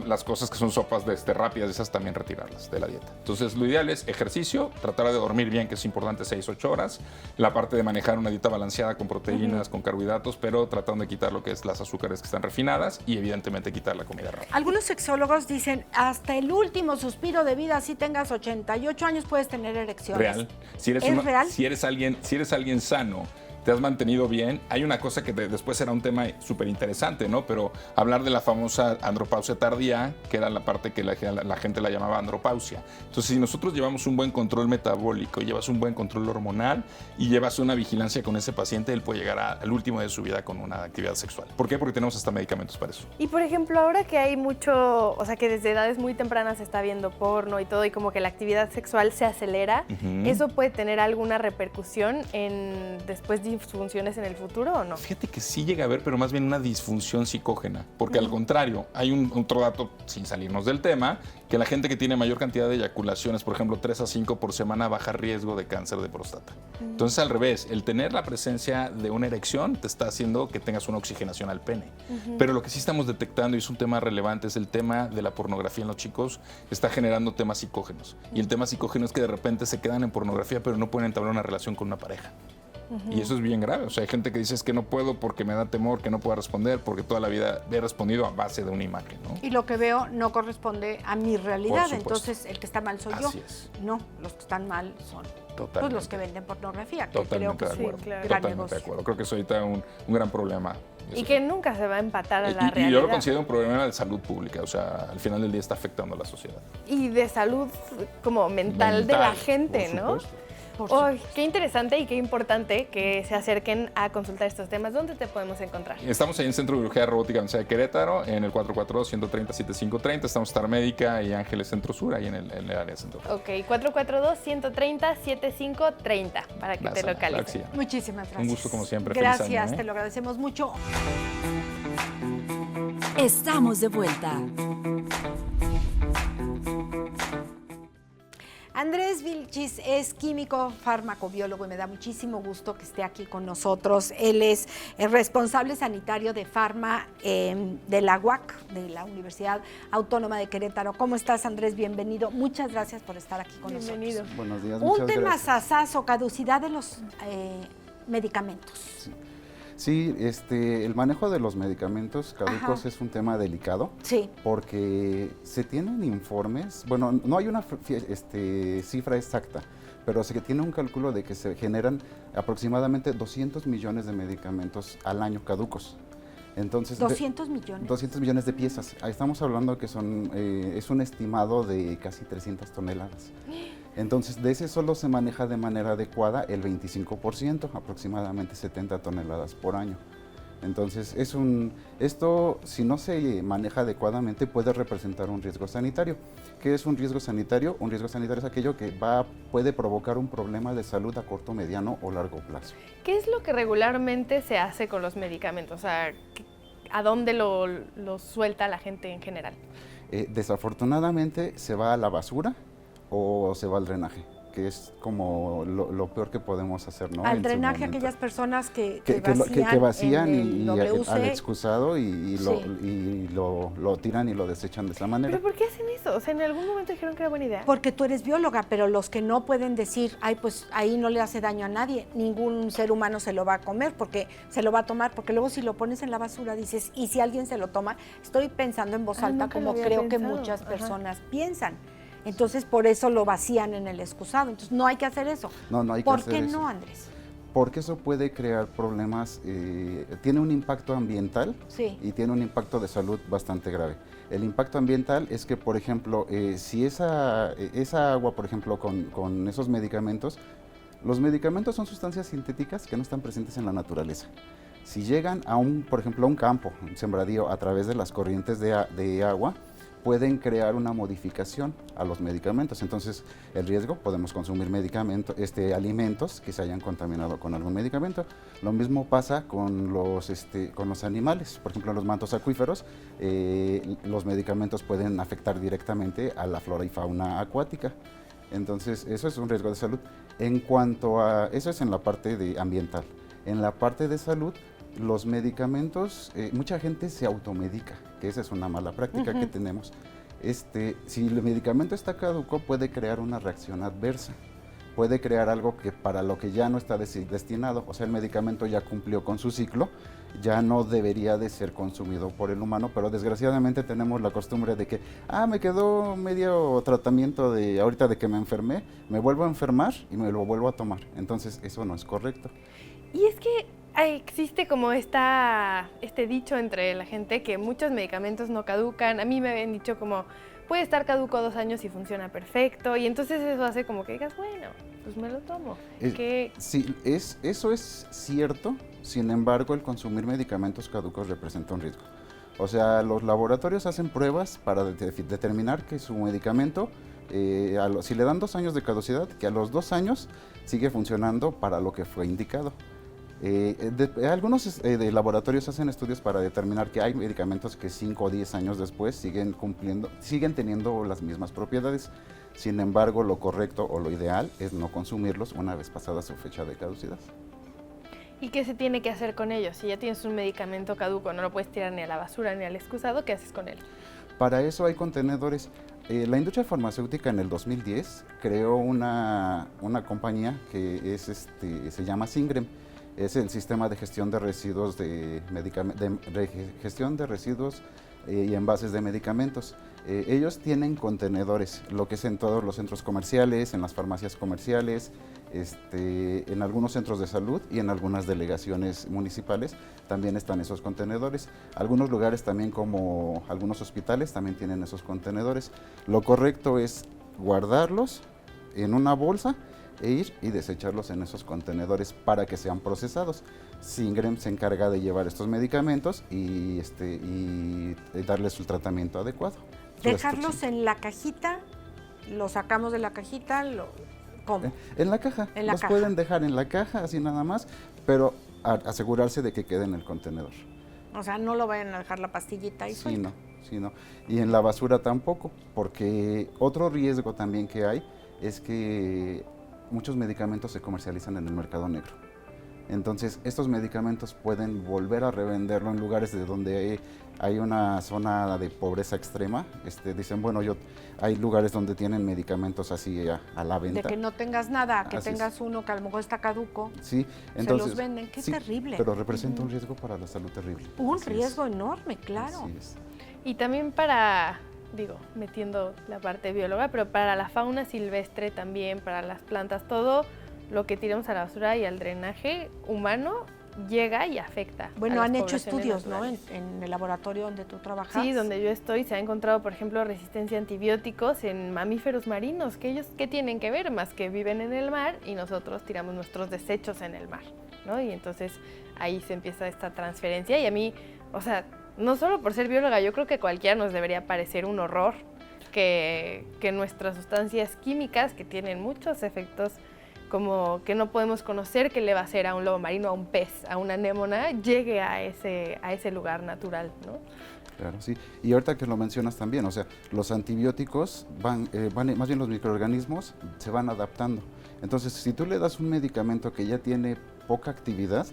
Las cosas que son sopas rápidas, esas también retirarlas de la dieta. Entonces, lo ideal es ejercicio, tratar de dormir bien, que es importante, 6, 8 horas. La parte de manejar una dieta balanceada con proteínas, con carbohidratos, pero tratando de quitar lo que es las azúcares que están refinadas y evidentemente quitar la comida rápida. Algunos sexólogos dicen, hasta el último suspiro de vida, si tengas 88 años, puedes tener erecciones. Real. Si eres ¿Es real? Si eres alguien sano, te has mantenido bien. Hay una cosa que después será un tema súper interesante, ¿no? Pero hablar de la famosa andropausia tardía, que era la parte que la gente la llamaba andropausia. Entonces, si nosotros llevamos un buen control metabólico, llevas un buen control hormonal y llevas una vigilancia con ese paciente, él puede llegar al último de su vida con una actividad sexual. ¿Por qué? Porque tenemos hasta medicamentos para eso. Y por ejemplo, ahora que hay mucho, o sea, que desde edades muy tempranas se está viendo porno y todo, y como que la actividad sexual se acelera, ¿eso puede tener alguna repercusión en después disfunciones en el futuro o no? Fíjate que sí llega a haber, pero más bien una disfunción psicógena, porque al contrario, hay otro dato, sin salirnos del tema, que la gente que tiene mayor cantidad de eyaculaciones, por ejemplo 3 a 5 por semana, baja riesgo de cáncer de próstata. Entonces al revés, el tener la presencia de una erección te está haciendo que tengas una oxigenación al pene. Pero lo que sí estamos detectando, y es un tema relevante, es el tema de la pornografía en los chicos, que está generando temas psicógenos. Y el tema psicógeno es que de repente se quedan en pornografía, pero no pueden entablar una relación con una pareja. Y eso es bien grave. O sea, hay gente que dice es que no puedo porque me da temor, que no pueda responder, porque toda la vida he respondido a base de una imagen, ¿no? Y lo que veo no corresponde a mi realidad, Por supuesto. entonces el que está mal soy yo. Así es. No, los que están mal son pues, los que venden pornografía, que creo Totalmente que de es acuerdo. un gran Totalmente de negocio. acuerdo. Creo que es ahorita un gran problema. Y que nunca se va a empatar a la Y realidad. yo lo considero un problema de salud pública, o sea, al final del día está afectando a la sociedad. Y de salud como mental de la gente, por ¿no? supuesto. ¡Ay, qué interesante y qué importante que se acerquen a consultar estos temas! ¿Dónde te podemos encontrar? Estamos ahí en Centro de Biología Robótica Universidad de Querétaro, en el 442-130-7530. Estamos Star Médica y Ángeles Centro Sur, ahí en el área centro. Ok, 442-130-7530 para que te Claro que localices. sí. Muchísimas gracias. Un gusto como siempre. Feliz Gracias, año, ¿eh? te lo agradecemos mucho. Estamos de vuelta. Andrés Vilchis es químico farmacobiólogo y me da muchísimo gusto que esté aquí con nosotros. Él es el responsable sanitario de Farma de la UAC, de la Universidad Autónoma de Querétaro. ¿Cómo estás, Andrés? Bienvenido. Muchas gracias por estar aquí con Bienvenido. nosotros. Buenos días, Un muchas tema gracias. sasazo, caducidad de los medicamentos. Sí, el manejo de los medicamentos caducos Ajá. es un tema delicado. Sí. Porque se tienen informes, bueno, no hay una cifra exacta, pero se tiene un cálculo de que se generan aproximadamente 200 millones de medicamentos al año caducos. Entonces, 200 millones. 200 millones de piezas. Ahí estamos hablando que es un estimado de casi 300 toneladas. Entonces, de ese solo se maneja de manera adecuada el 25%, aproximadamente 70 toneladas por año. Entonces, esto, si no se maneja adecuadamente, puede representar un riesgo sanitario. ¿Qué es un riesgo sanitario? Un riesgo sanitario es aquello que puede provocar un problema de salud a corto, mediano o largo plazo. ¿Qué es lo que regularmente se hace con los medicamentos? O sea, ¿a dónde lo suelta la gente en general? Desafortunadamente, se va a la basura o se va al drenaje, que es como lo peor que podemos hacer, ¿no? Al En su drenaje, momento. aquellas personas que vacían en el y WC. al excusado y Sí. lo tiran y lo desechan de esa manera. ¿Pero por qué hacen eso? O sea, en algún momento dijeron que era buena idea. Porque tú eres bióloga, pero los que no pueden decir, ay, pues ahí no le hace daño a nadie, ningún ser humano se lo va a comer, porque se lo va a tomar, porque luego si lo pones en la basura dices, ¿y si alguien se lo toma? Estoy pensando en voz Ah, alta nunca lo como había creo que pensado. muchas Ajá. personas piensan. Entonces, por eso lo vacían en el excusado. Entonces, no hay que hacer eso. No hay que ¿Por hacer qué eso. no, Andrés? Porque eso puede crear problemas, tiene un impacto ambiental Sí. y tiene un impacto de salud bastante grave. El impacto ambiental es que, por ejemplo, si esa agua, por ejemplo, con esos medicamentos, los medicamentos son sustancias sintéticas que no están presentes en la naturaleza. Si llegan por ejemplo, a un campo, un sembradío, a través de las corrientes de agua, pueden crear una modificación a los medicamentos. Entonces, el riesgo, podemos consumir alimentos que se hayan contaminado con algún medicamento. Lo mismo pasa con los animales. Por ejemplo, los mantos acuíferos, los medicamentos pueden afectar directamente a la flora y fauna acuática. Entonces, eso es un riesgo de salud. En cuanto a, eso es en la parte ambiental. En la parte de salud, los medicamentos, mucha gente se automedica, que esa es una mala práctica que tenemos. Si el medicamento está caduco, puede crear una reacción adversa, puede crear algo que para lo que ya no está destinado, o sea, el medicamento ya cumplió con su ciclo, ya no debería de ser consumido por el humano, pero desgraciadamente tenemos la costumbre de que, me quedó medio tratamiento ahorita de que me enfermé, me vuelvo a enfermar y me lo vuelvo a tomar. Entonces, eso no es correcto. Y es que existe como este dicho entre la gente que muchos medicamentos no caducan. A mí me habían dicho como, puede estar caduco 2 años y funciona perfecto. Y entonces eso hace como que digas, bueno, pues me lo tomo. Sí, eso es cierto. Sin embargo, el consumir medicamentos caducos representa un riesgo. O sea, los laboratorios hacen pruebas para determinar que su medicamento, si le dan 2 años de caducidad, que a los 2 años sigue funcionando para lo que fue indicado. Algunos de laboratorios hacen estudios para determinar que hay medicamentos que 5 o 10 años después siguen teniendo las mismas propiedades. Sin embargo, lo correcto o lo ideal es no consumirlos una vez pasada su fecha de caducidad. ¿Y qué se tiene que hacer con ellos? Si ya tienes un medicamento caduco, no lo puedes tirar ni a la basura ni al excusado, ¿qué haces con él? Para eso hay contenedores. La industria farmacéutica en el 2010 creó una compañía que se llama Singrem. Es el sistema de gestión de residuos gestión de residuos y envases de medicamentos. Ellos tienen contenedores, lo que es en todos los centros comerciales, en las farmacias comerciales, en algunos centros de salud y en algunas delegaciones municipales también están esos contenedores. Algunos lugares también, como algunos hospitales, también tienen esos contenedores. Lo correcto es guardarlos en una bolsa e ir y desecharlos en esos contenedores para que sean procesados. Singrem se encarga de llevar estos medicamentos y darles el tratamiento adecuado. Dejarlos en la cajita, lo sacamos de la cajita, ¿cómo? En la caja. En la los caja. pueden dejar en la caja, así nada más, pero asegurarse de que quede en el contenedor. O sea, no lo vayan a dejar la pastillita ahí suelta. Sí, no. Y en la basura tampoco, porque otro riesgo también que hay es que muchos medicamentos se comercializan en el mercado negro. Entonces, estos medicamentos pueden volver a revenderlo en lugares de donde hay una zona de pobreza extrema. Dicen, bueno, hay lugares donde tienen medicamentos así a la venta. De que no tengas nada, que Así tengas uno que a lo mejor está caduco. Sí, Se entonces, los venden, qué sí, terrible. Pero representa un riesgo para la salud terrible. Un Así riesgo es. enorme, claro. Así es. Y también para, metiendo la parte bióloga, pero para la fauna silvestre también, para las plantas, todo lo que tiramos a la basura y al drenaje humano llega y afecta. Bueno, a las han hecho poblaciones estudios, ¿no? naturales. En el laboratorio donde tú trabajas. Sí, donde yo estoy se ha encontrado, por ejemplo, resistencia a antibióticos en mamíferos marinos, que ellos, ¿qué tienen que ver? Más que viven en el mar y nosotros tiramos nuestros desechos en el mar, ¿no? Y entonces ahí se empieza esta transferencia y a mí, o sea, no solo por ser bióloga, yo creo que cualquiera nos debería parecer un horror que nuestras sustancias químicas, que tienen muchos efectos como que no podemos conocer qué le va a hacer a un lobo marino, a un pez, a una anémona, llegue a ese lugar natural, ¿no? Claro, sí. Y ahorita que lo mencionas también, o sea, los antibióticos más bien los microorganismos se van adaptando. Entonces, si tú le das un medicamento que ya tiene poca actividad,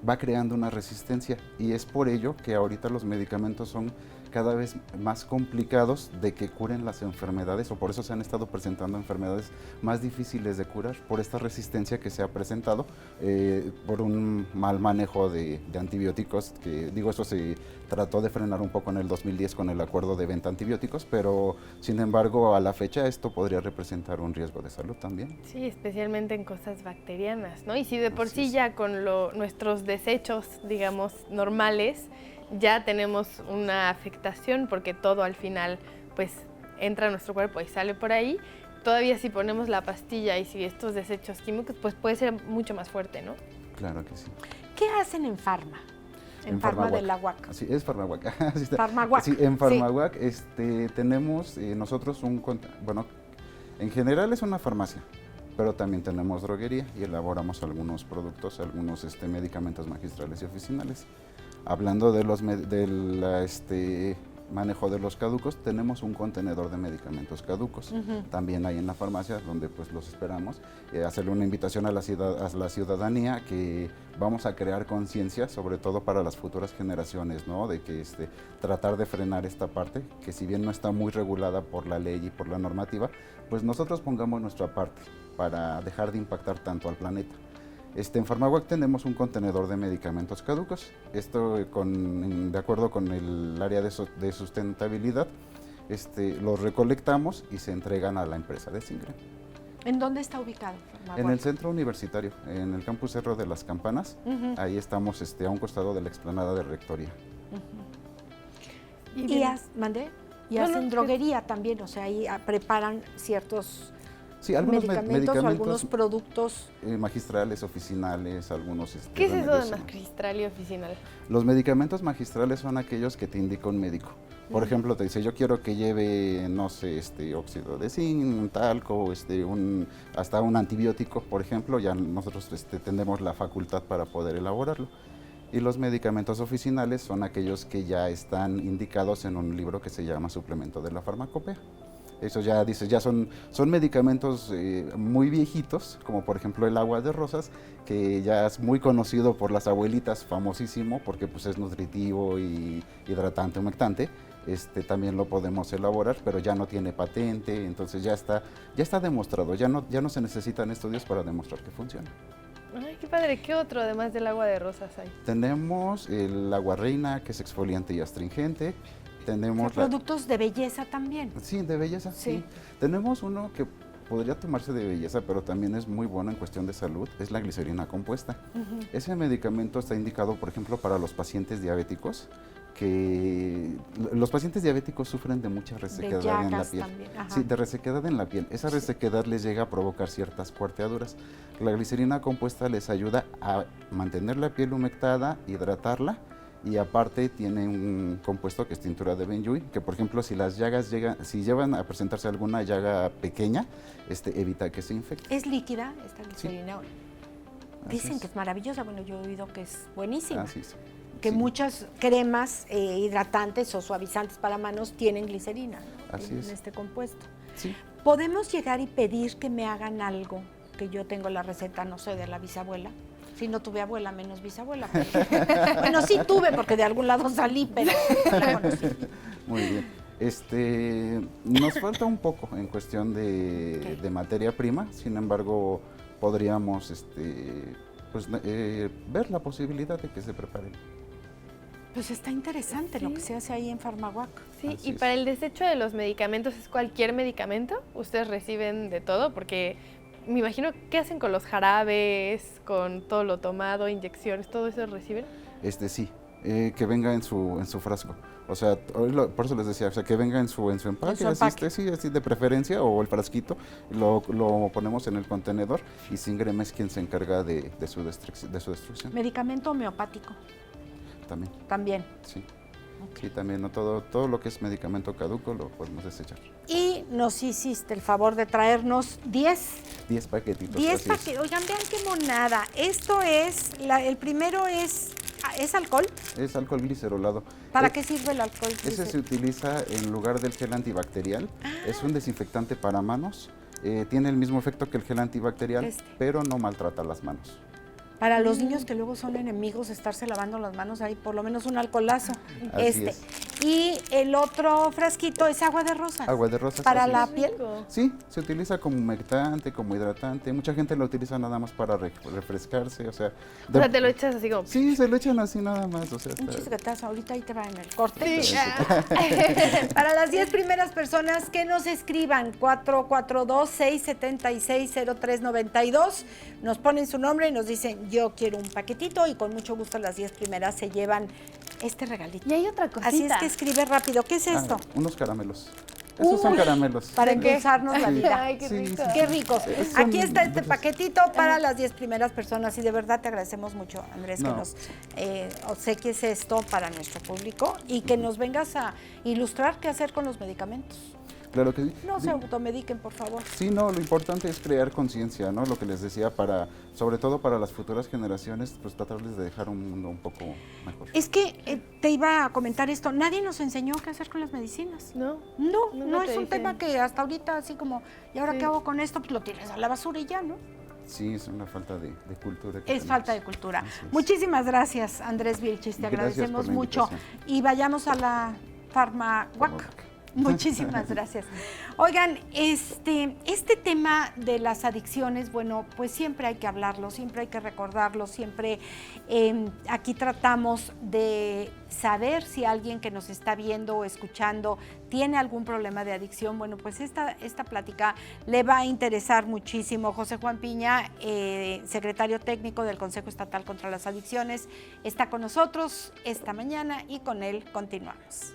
va creando una resistencia y es por ello que ahorita los medicamentos son cada vez más complicados de que curen las enfermedades, o por eso se han estado presentando enfermedades más difíciles de curar por esta resistencia que se ha presentado por un mal manejo de antibióticos, que digo, eso se trató de frenar un poco en el 2010 con el acuerdo de venta de antibióticos, pero sin embargo a la fecha esto podría representar un riesgo de salud también. Sí, especialmente en cosas bacterianas, ¿no? Y si de por Así sí es. ya con nuestros desechos, digamos, normales, ya tenemos una afectación porque todo al final pues entra a nuestro cuerpo y sale por ahí, todavía si ponemos la pastilla y si estos desechos químicos, pues puede ser mucho más fuerte, ¿no? Claro que sí. ¿Qué hacen en Farma? En Farma de la UAC. Así es, Farmahuac. Así está. Farmahuac. Sí, en Farmahuac tenemos nosotros en general es una farmacia, pero también tenemos droguería y elaboramos algunos productos, algunos medicamentos magistrales y oficinales. Hablando de manejo de los caducos, tenemos un contenedor de medicamentos caducos. También hay en la farmacia donde pues los esperamos. Hacerle una invitación a la ciudadanía que vamos a crear conciencia, sobre todo para las futuras generaciones, ¿no? De que tratar de frenar esta parte, que si bien no está muy regulada por la ley y por la normativa, pues nosotros pongamos nuestra parte para dejar de impactar tanto al planeta. En Farmahuac tenemos un contenedor de medicamentos caducos. Esto de acuerdo con el área de sustentabilidad, los recolectamos y se entregan a la empresa de Singrem. ¿En dónde está ubicado Farmahuac? En el centro universitario, en el campus Cerro de las Campanas. Ahí estamos a un costado de la explanada de Rectoría. Y hacen droguería también, o sea, ahí preparan ciertos algunos medicamentos o algunos productos magistrales, oficinales, algunos. ¿Qué es eso de remedios, magistral y oficinal? Los medicamentos magistrales son aquellos que te indica un médico. Por ejemplo, te dice, yo quiero que lleve, no sé, óxido de zinc, un talco, hasta un antibiótico, por ejemplo, ya nosotros tenemos la facultad para poder elaborarlo. Y los medicamentos oficinales son aquellos que ya están indicados en un libro que se llama Suplemento de la Farmacopea. Eso ya dice, ya son medicamentos muy viejitos, como por ejemplo el agua de rosas, que ya es muy conocido por las abuelitas, famosísimo, porque pues es nutritivo y hidratante, humectante. También lo podemos elaborar, pero ya no tiene patente, entonces ya está demostrado, ya no se necesitan estudios para demostrar que funciona. Ay, qué padre. ¿Qué otro además del agua de rosas hay? Tenemos el agua reina, que es exfoliante y astringente. Tenemos Productos de belleza también. Sí, de belleza, sí. Tenemos uno que podría tomarse de belleza, pero también es muy bueno en cuestión de salud, es la glicerina compuesta. Ese medicamento está indicado, por ejemplo, para los pacientes diabéticos, que los pacientes diabéticos sufren de mucha resequedad en la piel. Sí, de resequedad en la piel. Esa resequedad les llega a provocar ciertas cuarteaduras. La glicerina compuesta les ayuda a mantener la piel humectada, hidratarla, y aparte tiene un compuesto que es tintura de Benjuy, que por ejemplo si las llagas llevan a presentarse alguna llaga pequeña, evita que se infecte. ¿Es líquida esta glicerina? Sí. Dicen que es maravillosa, bueno, yo he oído que es buenísima. Así es. Que Sí. muchas cremas hidratantes o suavizantes para manos tienen glicerina, ¿no? Así en es. este compuesto. Sí. ¿Podemos llegar y pedir que me hagan algo que yo tengo la receta, no sé, de la bisabuela? Si no tuve abuela, menos bisabuela. Pero bueno, sí tuve porque de algún lado salí, pero la conocí. Muy bien. Nos falta un poco en cuestión de materia prima, sin embargo, podríamos ver la posibilidad de que se preparen. Pues está interesante lo que se hace ahí en Farmahuac. Sí, Así y es. para el desecho de los medicamentos, ¿es cualquier medicamento? ¿Ustedes reciben de todo? Porque me imagino, ¿qué hacen con los jarabes, con todo lo tomado, inyecciones, todo eso reciben? Sí, que venga en su frasco. O sea, por eso les decía, o sea, que venga en su empaque, así de preferencia, o el frasquito, lo ponemos en el contenedor y Singrem es quien se encarga de su destrucción. Medicamento homeopático También, también. sí. Sí, también, no todo lo que es medicamento caduco lo podemos desechar. Y nos hiciste el favor de traernos 10 paquetitos. 10 así es. paquetes. Oigan, vean qué monada. Esto es, el primero es alcohol. Es alcohol glicerolado. ¿Para qué sirve el alcohol? Ese se utiliza en lugar del gel antibacterial. Es un desinfectante para manos. Tiene el mismo efecto que el gel antibacterial, pero no maltrata las manos. Para los niños que luego son enemigos de estarse lavando las manos, hay por lo menos un alcoholazo. Así es. Y el otro frasquito es agua de rosas. Agua de rosas. ¿Para así la es. piel? Sí, se utiliza como humectante, como hidratante. Mucha gente lo utiliza nada más para refrescarse, o sea... O sea, te lo echas así como... Sí, se lo echan así nada más, o sea... Un chisguetazo, ahorita ahí te va en el corte. Sí. Para las 10 primeras personas que nos escriban 442-676-0392, nos ponen su nombre y nos dicen yo quiero un paquetito y con mucho gusto las 10 primeras se llevan este regalito. Y hay otra cosita. Así es que escribe rápido. ¿Qué es esto? Unos caramelos. Esos son caramelos. Para endulzarnos la vida. Ay, qué Sí, rico. sí. Qué rico. Son Aquí está este dulces. paquetito para las 10 primeras personas y de verdad te agradecemos mucho, Andrés, que No. nos obsequies esto para nuestro público y que nos vengas a ilustrar qué hacer con los medicamentos. Claro que sí. No se automediquen, por favor. Sí, no, lo importante es crear conciencia, ¿no? Lo que les decía, sobre todo para las futuras generaciones, pues tratarles de dejar un mundo un poco mejor. Es que te iba a comentar esto, nadie nos enseñó qué hacer con las medicinas. ¿No? No Nunca es te un dicen. tema que hasta ahorita así como, ¿y ahora Sí. qué hago con esto? Pues lo tienes a la basura y ya, ¿no? Sí, es una falta de cultura. que Es tenemos. falta de cultura. Así es. Muchísimas gracias, Andrés Vilchis, te Gracias agradecemos por la mucho. invitación. Y vayamos a la Farmahuac. Muchísimas gracias. Oigan, este tema de las adicciones, bueno, pues siempre hay que hablarlo, siempre hay que recordarlo, siempre aquí tratamos de saber si alguien que nos está viendo o escuchando tiene algún problema de adicción. Bueno, pues esta plática le va a interesar muchísimo. José Juan Piña, secretario técnico del Consejo Estatal contra las Adicciones, está con nosotros esta mañana y con él continuamos.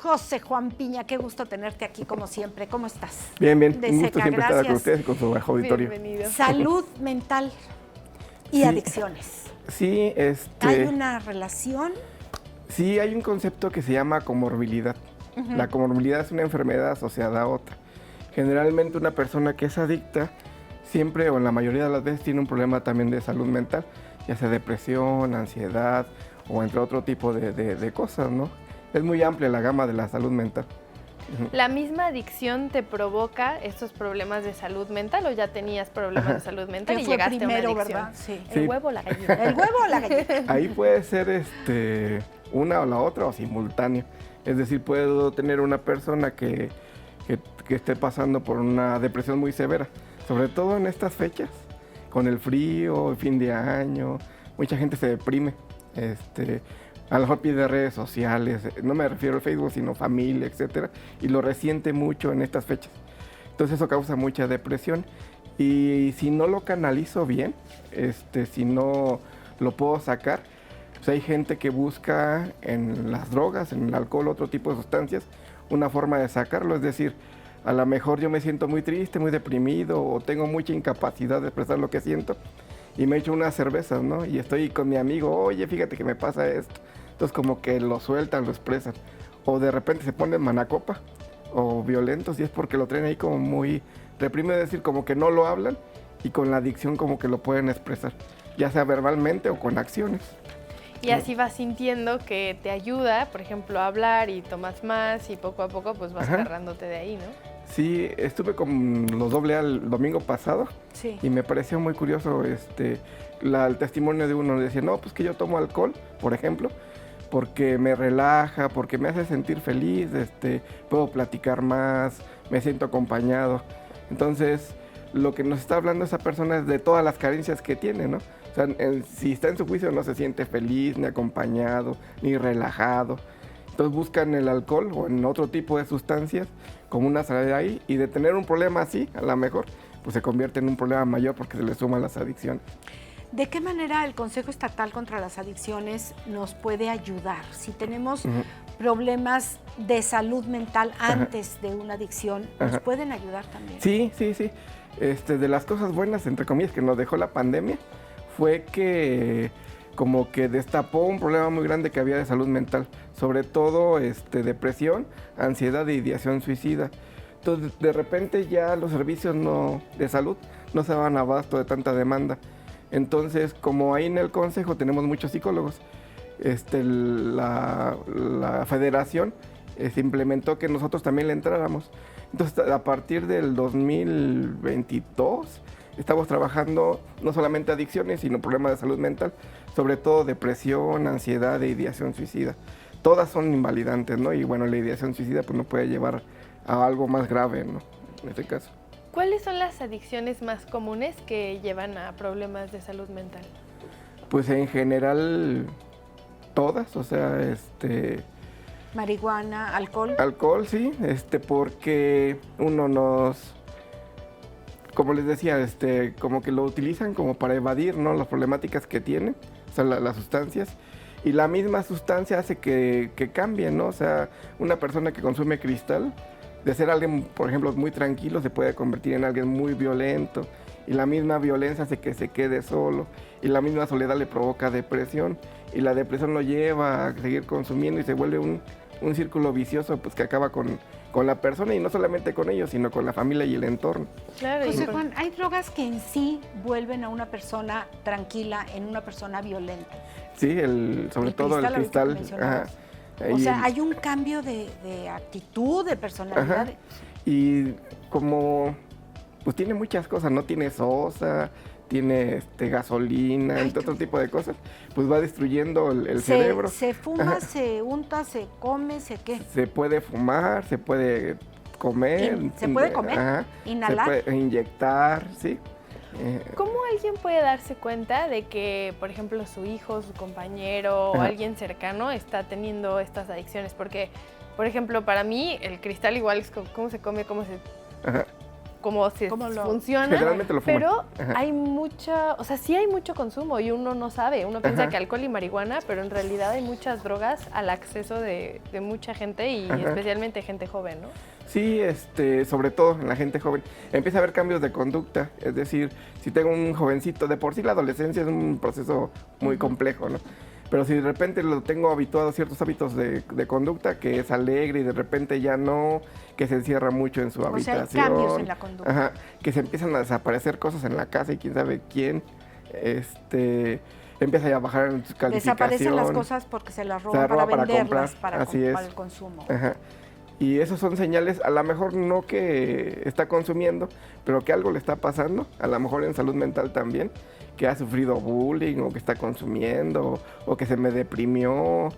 José Juan Piña, qué gusto tenerte aquí como siempre. ¿Cómo estás? Bien, bien. De Un gusto Seca, siempre estar con gracias. ustedes, con su bajo auditorio. Bienvenido. Salud mental y Sí. adicciones. Sí, ¿Hay una relación? sí, hay un concepto que se llama comorbilidad. La comorbilidad es una enfermedad asociada a otra. Generalmente una persona que es adicta siempre o en la mayoría de las veces tiene un problema también de salud mental, ya sea depresión, ansiedad o entre otro tipo de cosas, ¿no? Es muy amplia la gama de la salud mental. ¿La misma adicción te provoca estos problemas de salud mental o ya tenías problemas de salud mental ¿Qué y fue llegaste primero, a una adicción? verdad? Sí. ¿El Sí. huevo o la gallina? ¿El huevo o la gallina? Ahí puede ser una o la otra o simultáneo. Es decir, puedo tener una persona que esté pasando por una depresión muy severa, sobre todo en estas fechas, con el frío, el fin de año, mucha gente se deprime. A lo mejor pide redes sociales, no me refiero al Facebook, sino familia, etcétera, y lo resiente mucho en estas fechas. Entonces eso causa mucha depresión y si no lo canalizo bien, si no lo puedo sacar, pues hay gente que busca en las drogas, en el alcohol, otro tipo de sustancias, una forma de sacarlo, es decir, a lo mejor yo me siento muy triste, muy deprimido o tengo mucha incapacidad de expresar lo que siento y me echo unas cervezas, ¿no? Y estoy con mi amigo, oye, fíjate que me pasa esto. Entonces como que lo sueltan, lo expresan. O de repente se ponen manacopa o violentos y es porque lo traen ahí como muy reprimido, es decir, como que no lo hablan y con la adicción como que lo pueden expresar, ya sea verbalmente o con acciones. Y así vas sintiendo que te ayuda, por ejemplo, a hablar y tomas más y poco a poco pues vas agarrándote de ahí, ¿no? Sí, estuve con los AA el domingo pasado Sí. y me pareció muy curioso el testimonio de uno. Decía, no, pues que yo tomo alcohol, por ejemplo, porque me relaja, porque me hace sentir feliz, puedo platicar más, me siento acompañado. Entonces, lo que nos está hablando esa persona es de todas las carencias que tiene, ¿no? O sea, si está en su juicio no se siente feliz, ni acompañado, ni relajado. Entonces buscan el alcohol o en otro tipo de sustancias como una salida ahí y de tener un problema así, a lo mejor, pues se convierte en un problema mayor porque se le suman las adicciones. ¿De qué manera el Consejo Estatal contra las Adicciones nos puede ayudar? Si tenemos problemas de salud mental antes de una adicción, ¿nos pueden ayudar también? Sí. De las cosas buenas, entre comillas, que nos dejó la pandemia, fue que como que destapó un problema muy grande que había de salud mental, sobre todo depresión, ansiedad e ideación suicida. Entonces, de repente ya los servicios de salud no se daban abasto de tanta demanda. Entonces, como ahí en el consejo tenemos muchos psicólogos, la federación se implementó que nosotros también le entráramos. Entonces, a partir del 2022, estamos trabajando no solamente adicciones, sino problemas de salud mental, sobre todo depresión, ansiedad e ideación suicida. Todas son invalidantes, ¿no? Y bueno, la ideación suicida pues no puede llevar a algo más grave, ¿no? En este caso. ¿Cuáles son las adicciones más comunes que llevan a problemas de salud mental? Pues en general todas, o sea, Marihuana, alcohol. alcohol, sí, porque como les decía, como que lo utilizan como para evadir, ¿no? Las problemáticas que tienen, o sea, las sustancias. Y la misma sustancia hace que cambie, ¿no? O sea, una persona que consume cristal, de ser alguien, por ejemplo, muy tranquilo, se puede convertir en alguien muy violento. Y la misma violencia hace que se quede solo. Y la misma soledad le provoca depresión. Y la depresión lo lleva a seguir consumiendo y se vuelve un círculo vicioso pues, que acaba con la persona. Y no solamente con ellos, sino con la familia y el entorno. Claro, José Juan, hay drogas que en sí vuelven a una persona tranquila en una persona violenta. Sí, sobre todo el ahorita que cristal. mencionabas. Ajá. O sea, hay un cambio de actitud, de personalidad. Ajá. Y como pues tiene muchas cosas, no tiene sosa, tiene gasolina, entre otro tipo de cosas, pues va destruyendo el cerebro. Se fuma, Ajá. se unta, se come, se qué. Se puede fumar, se puede comer. Se puede comer, ajá, inhalar. Se puede inyectar, sí. ¿Cómo alguien puede darse cuenta de que, por ejemplo, su hijo, su compañero o alguien cercano está teniendo estas adicciones? Porque, por ejemplo, para mí el cristal igual es cómo se come, cómo cómo se ¿Cómo lo- funciona. Generalmente lo fuman. Pero Ajá. hay mucha, o sea, sí hay mucho consumo y uno no sabe. Uno piensa Ajá. que alcohol y marihuana, pero en realidad hay muchas drogas al acceso de mucha gente y Ajá. especialmente gente joven, ¿no? Sí, sobre todo en la gente joven, empieza a haber cambios de conducta. Es decir, si tengo un jovencito, de por sí la adolescencia es un proceso muy complejo, ¿no? Pero si de repente lo tengo habituado a ciertos hábitos de conducta, que es alegre y de repente ya no, que se encierra mucho en su O sea, hay habitación. cambios en la conducta. Ajá, que se empiezan a desaparecer cosas en la casa y quién sabe quién, empieza ya a bajar en su calificación. Desaparecen las cosas porque se las Se roban las para roba para venderlas, comprar, así es. para el consumo. Ajá. Y esos son señales, a lo mejor no que está consumiendo, pero que algo le está pasando, a lo mejor en salud mental también, que ha sufrido bullying o que está consumiendo o que se me deprimió.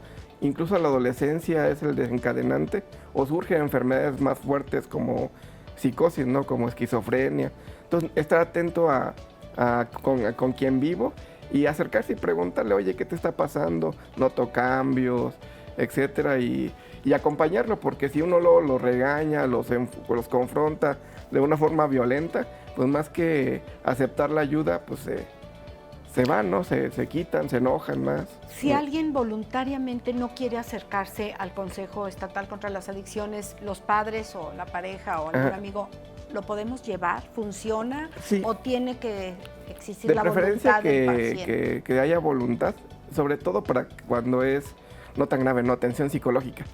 Incluso la adolescencia es el desencadenante o surgen enfermedades más fuertes como psicosis, ¿no? Como esquizofrenia. Entonces, estar atento con quien vivo y acercarse y preguntarle, oye, ¿qué te está pasando? Noto cambios, etcétera, y acompañarlo, porque si uno lo regaña, los confronta de una forma violenta, pues más que aceptar la ayuda, pues se van, ¿no? Se quitan, se enojan más. Si alguien voluntariamente no quiere acercarse al Consejo Estatal contra las Adicciones, los padres o la pareja o algún Ajá. amigo, ¿lo podemos llevar? ¿Funciona? Sí. ¿O tiene que existir De la preferencia voluntad del paciente? que haya voluntad, sobre todo para cuando es no tan grave, no, atención psicológica.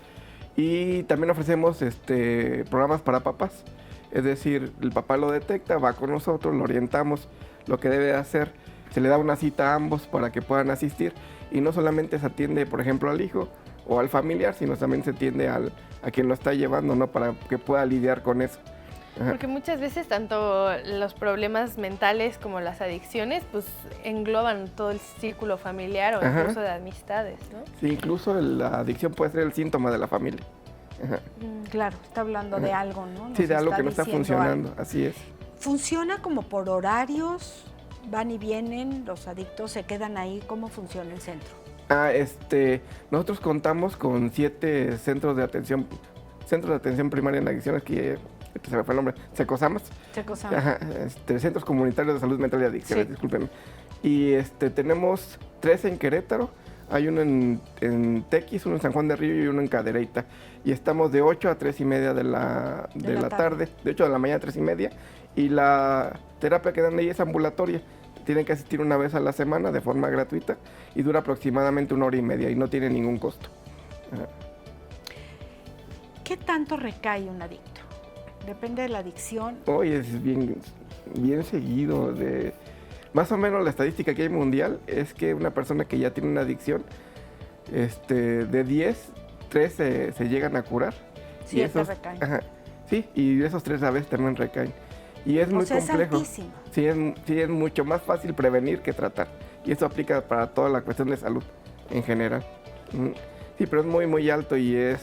Y también ofrecemos programas para papás. Es decir, el papá lo detecta, va con nosotros, lo orientamos lo que debe hacer. Se le da una cita a ambos para que puedan asistir. Y no solamente se atiende, por ejemplo, al hijo o al familiar, sino también se atiende a quien lo está llevando, ¿no? Para que pueda lidiar con eso. Ajá. Porque muchas veces tanto los problemas mentales como las adicciones pues engloban todo el círculo familiar o Ajá. incluso de amistades, ¿no? Sí, incluso la adicción puede ser el síntoma de la familia. Ajá. Claro, está hablando de algo, ¿no? Sí, Nos de algo que no está diciendo funcionando, algo. así es. ¿Funciona como por horarios? ¿Van y vienen? ¿Los adictos se quedan ahí? ¿Cómo funciona el centro? Nosotros contamos con 7 centros de atención primaria en adicciones, que se me fue el nombre, Secosamas. Ajá, centros comunitarios de salud mental y adicciones, Sí. discúlpenme. Y tenemos 3 en Querétaro, hay uno en Tequis, uno en San Juan de Río y uno en Cadereyta. Y estamos de 8 a 3:30 de la tarde, de 8 de la mañana a 3:30. Y la terapia que dan ahí es ambulatoria. Tienen que asistir una vez a la semana de forma gratuita y dura aproximadamente 1 hora y media y no tiene ningún costo. Ajá. ¿Qué tanto recae un adicto? Depende de la adicción. Hoy es bien seguido. Más o menos la estadística que hay mundial es que una persona que ya tiene una adicción, de 10, 3 se llegan a curar. 7 recaen. Ajá, sí, y esos 3 a veces también recaen. Y es O muy sea, complejo. es altísimo. Sí, es mucho más fácil prevenir que tratar. Y eso aplica para toda la cuestión de salud en general. Sí, pero es muy, muy alto y es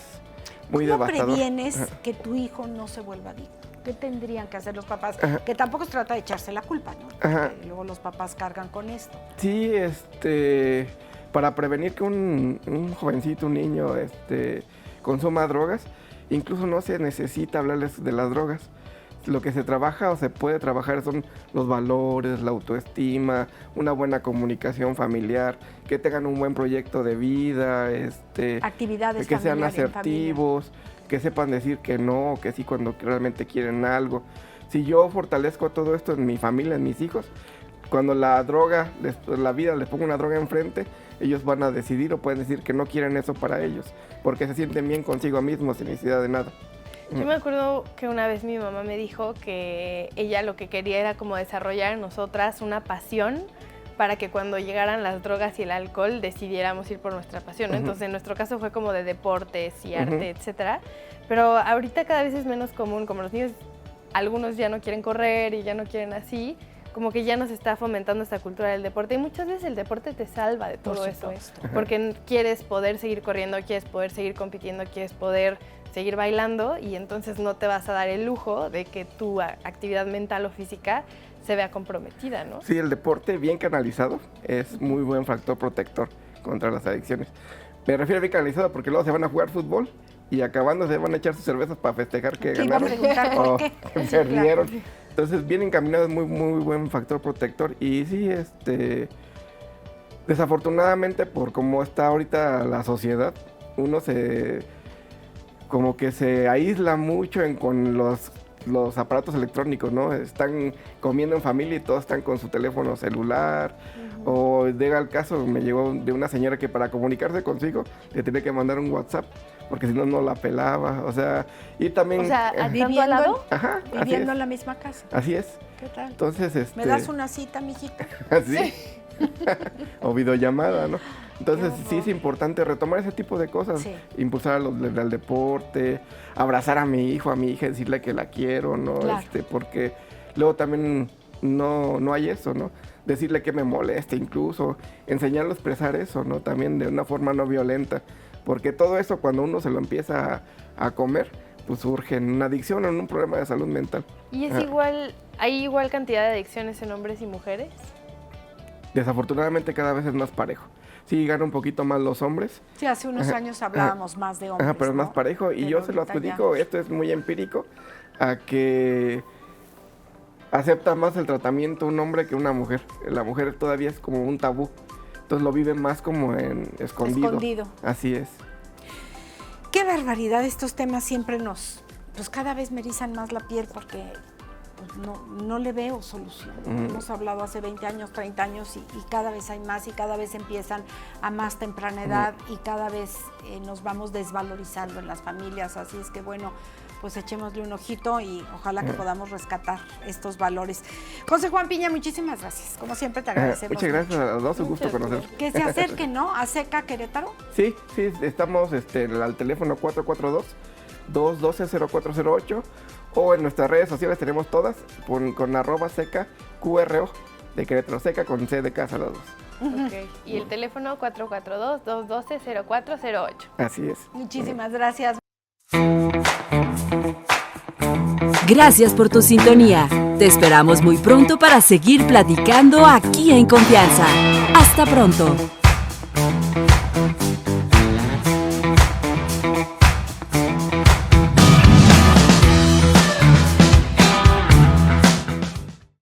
muy ¿Cómo devastador. previenes Ajá. que tu hijo no se vuelva adicto? ¿Qué tendrían que hacer los papás? Ajá. Que tampoco se trata de echarse la culpa, ¿no? Ajá. Porque luego los papás cargan con esto. Sí, para prevenir que un jovencito, un niño, consuma drogas, incluso no se necesita hablarles de las drogas. Lo que se trabaja o se puede trabajar son los valores, la autoestima, una buena comunicación familiar, que tengan un buen proyecto de vida, Actividades que sean familiares en asertivos, que sepan decir que no, que sí cuando realmente quieren algo. Si yo fortalezco todo esto en mi familia, en mis hijos, cuando la vida les ponga una droga enfrente, ellos van a decidir o pueden decir que no quieren eso para ellos, porque se sienten bien consigo mismos sin necesidad de nada. Yo me acuerdo que una vez mi mamá me dijo que ella lo que quería era como desarrollar en nosotras una pasión para que cuando llegaran las drogas y el alcohol decidiéramos ir por nuestra pasión, ¿no? Entonces en nuestro caso fue como de deportes y arte, etcétera. Pero ahorita cada vez es menos común, como los niños, algunos ya no quieren correr y ya no quieren así, como que ya nos está fomentando esta cultura del deporte y muchas veces el deporte te salva de todo eso, porque quieres poder seguir corriendo, quieres poder seguir compitiendo, quieres poder seguir bailando y entonces no te vas a dar el lujo de que tu actividad mental o física se vea comprometida, ¿no? Sí, el deporte bien canalizado es muy buen factor protector contra las adicciones. Me refiero a bien canalizado porque luego se van a jugar fútbol y acabando se van a echar sus cervezas para festejar que Te iba a ganaron preguntar por o qué. que Sí, perdieron. claro. Entonces, bien encaminado es muy, muy buen factor protector. Y sí, desafortunadamente, por cómo está ahorita la sociedad, uno como que se aísla mucho con los aparatos electrónicos, ¿no? Están comiendo en familia y todos están con su teléfono celular. O llega el caso, me llegó de una señora que para comunicarse consigo le tenía que mandar un WhatsApp, porque si no, no la pelaba. O sea, y también... O sea, viviendo al lado. Ajá, Viviendo así en la misma casa. es. Así es. ¿Qué tal? Entonces, ¿Me das una cita, mijita? ¿Así? O videollamada, ¿no? Entonces sí es importante retomar ese tipo de cosas, Sí. impulsar al deporte, abrazar a mi hijo, a mi hija, decirle que la quiero, ¿no? Claro. Porque luego también no hay eso, ¿no? Decirle que me moleste, incluso enseñarlo a expresar eso, ¿no? También de una forma no violenta, porque todo eso cuando uno se lo empieza a comer, pues surge en una adicción o en un problema de salud mental. ¿Y es Ajá. hay igual cantidad de adicciones en hombres y mujeres? Desafortunadamente cada vez es más parejo. Sí, ganan un poquito más los hombres. Sí, hace unos Ajá. años hablábamos más de hombres, Ajá, pero es más ¿no? parejo. Y Pero yo se lo ahorita ya- adjudico, esto es muy empírico, a que acepta más el tratamiento un hombre que una mujer. La mujer todavía es como un tabú. Entonces lo vive más como en escondido. Escondido. Así es. Qué barbaridad, estos temas siempre pues cada vez me erizan más la piel porque pues, no le veo solución. Hemos hablado hace 20 años, 30 años y cada vez hay más y cada vez empiezan a más temprana edad y cada vez nos vamos desvalorizando en las familias. Así es que bueno, pues echémosle un ojito y ojalá que podamos rescatar estos valores. José Juan Piña, muchísimas gracias. Como siempre te agradecemos. Muchas gracias a los dos, un gusto conocer. Que se acerquen, ¿no? A Seca Querétaro. Sí, estamos al teléfono 442-212-0408 o en nuestras redes sociales tenemos todas con @seca QRO de Querétaro, Seca con C de casa las dos. Ok. Y el teléfono 442-212-0408. Así es. Muchísimas gracias. Gracias por tu sintonía. Te esperamos muy pronto para seguir platicando aquí en Confianza. Hasta pronto.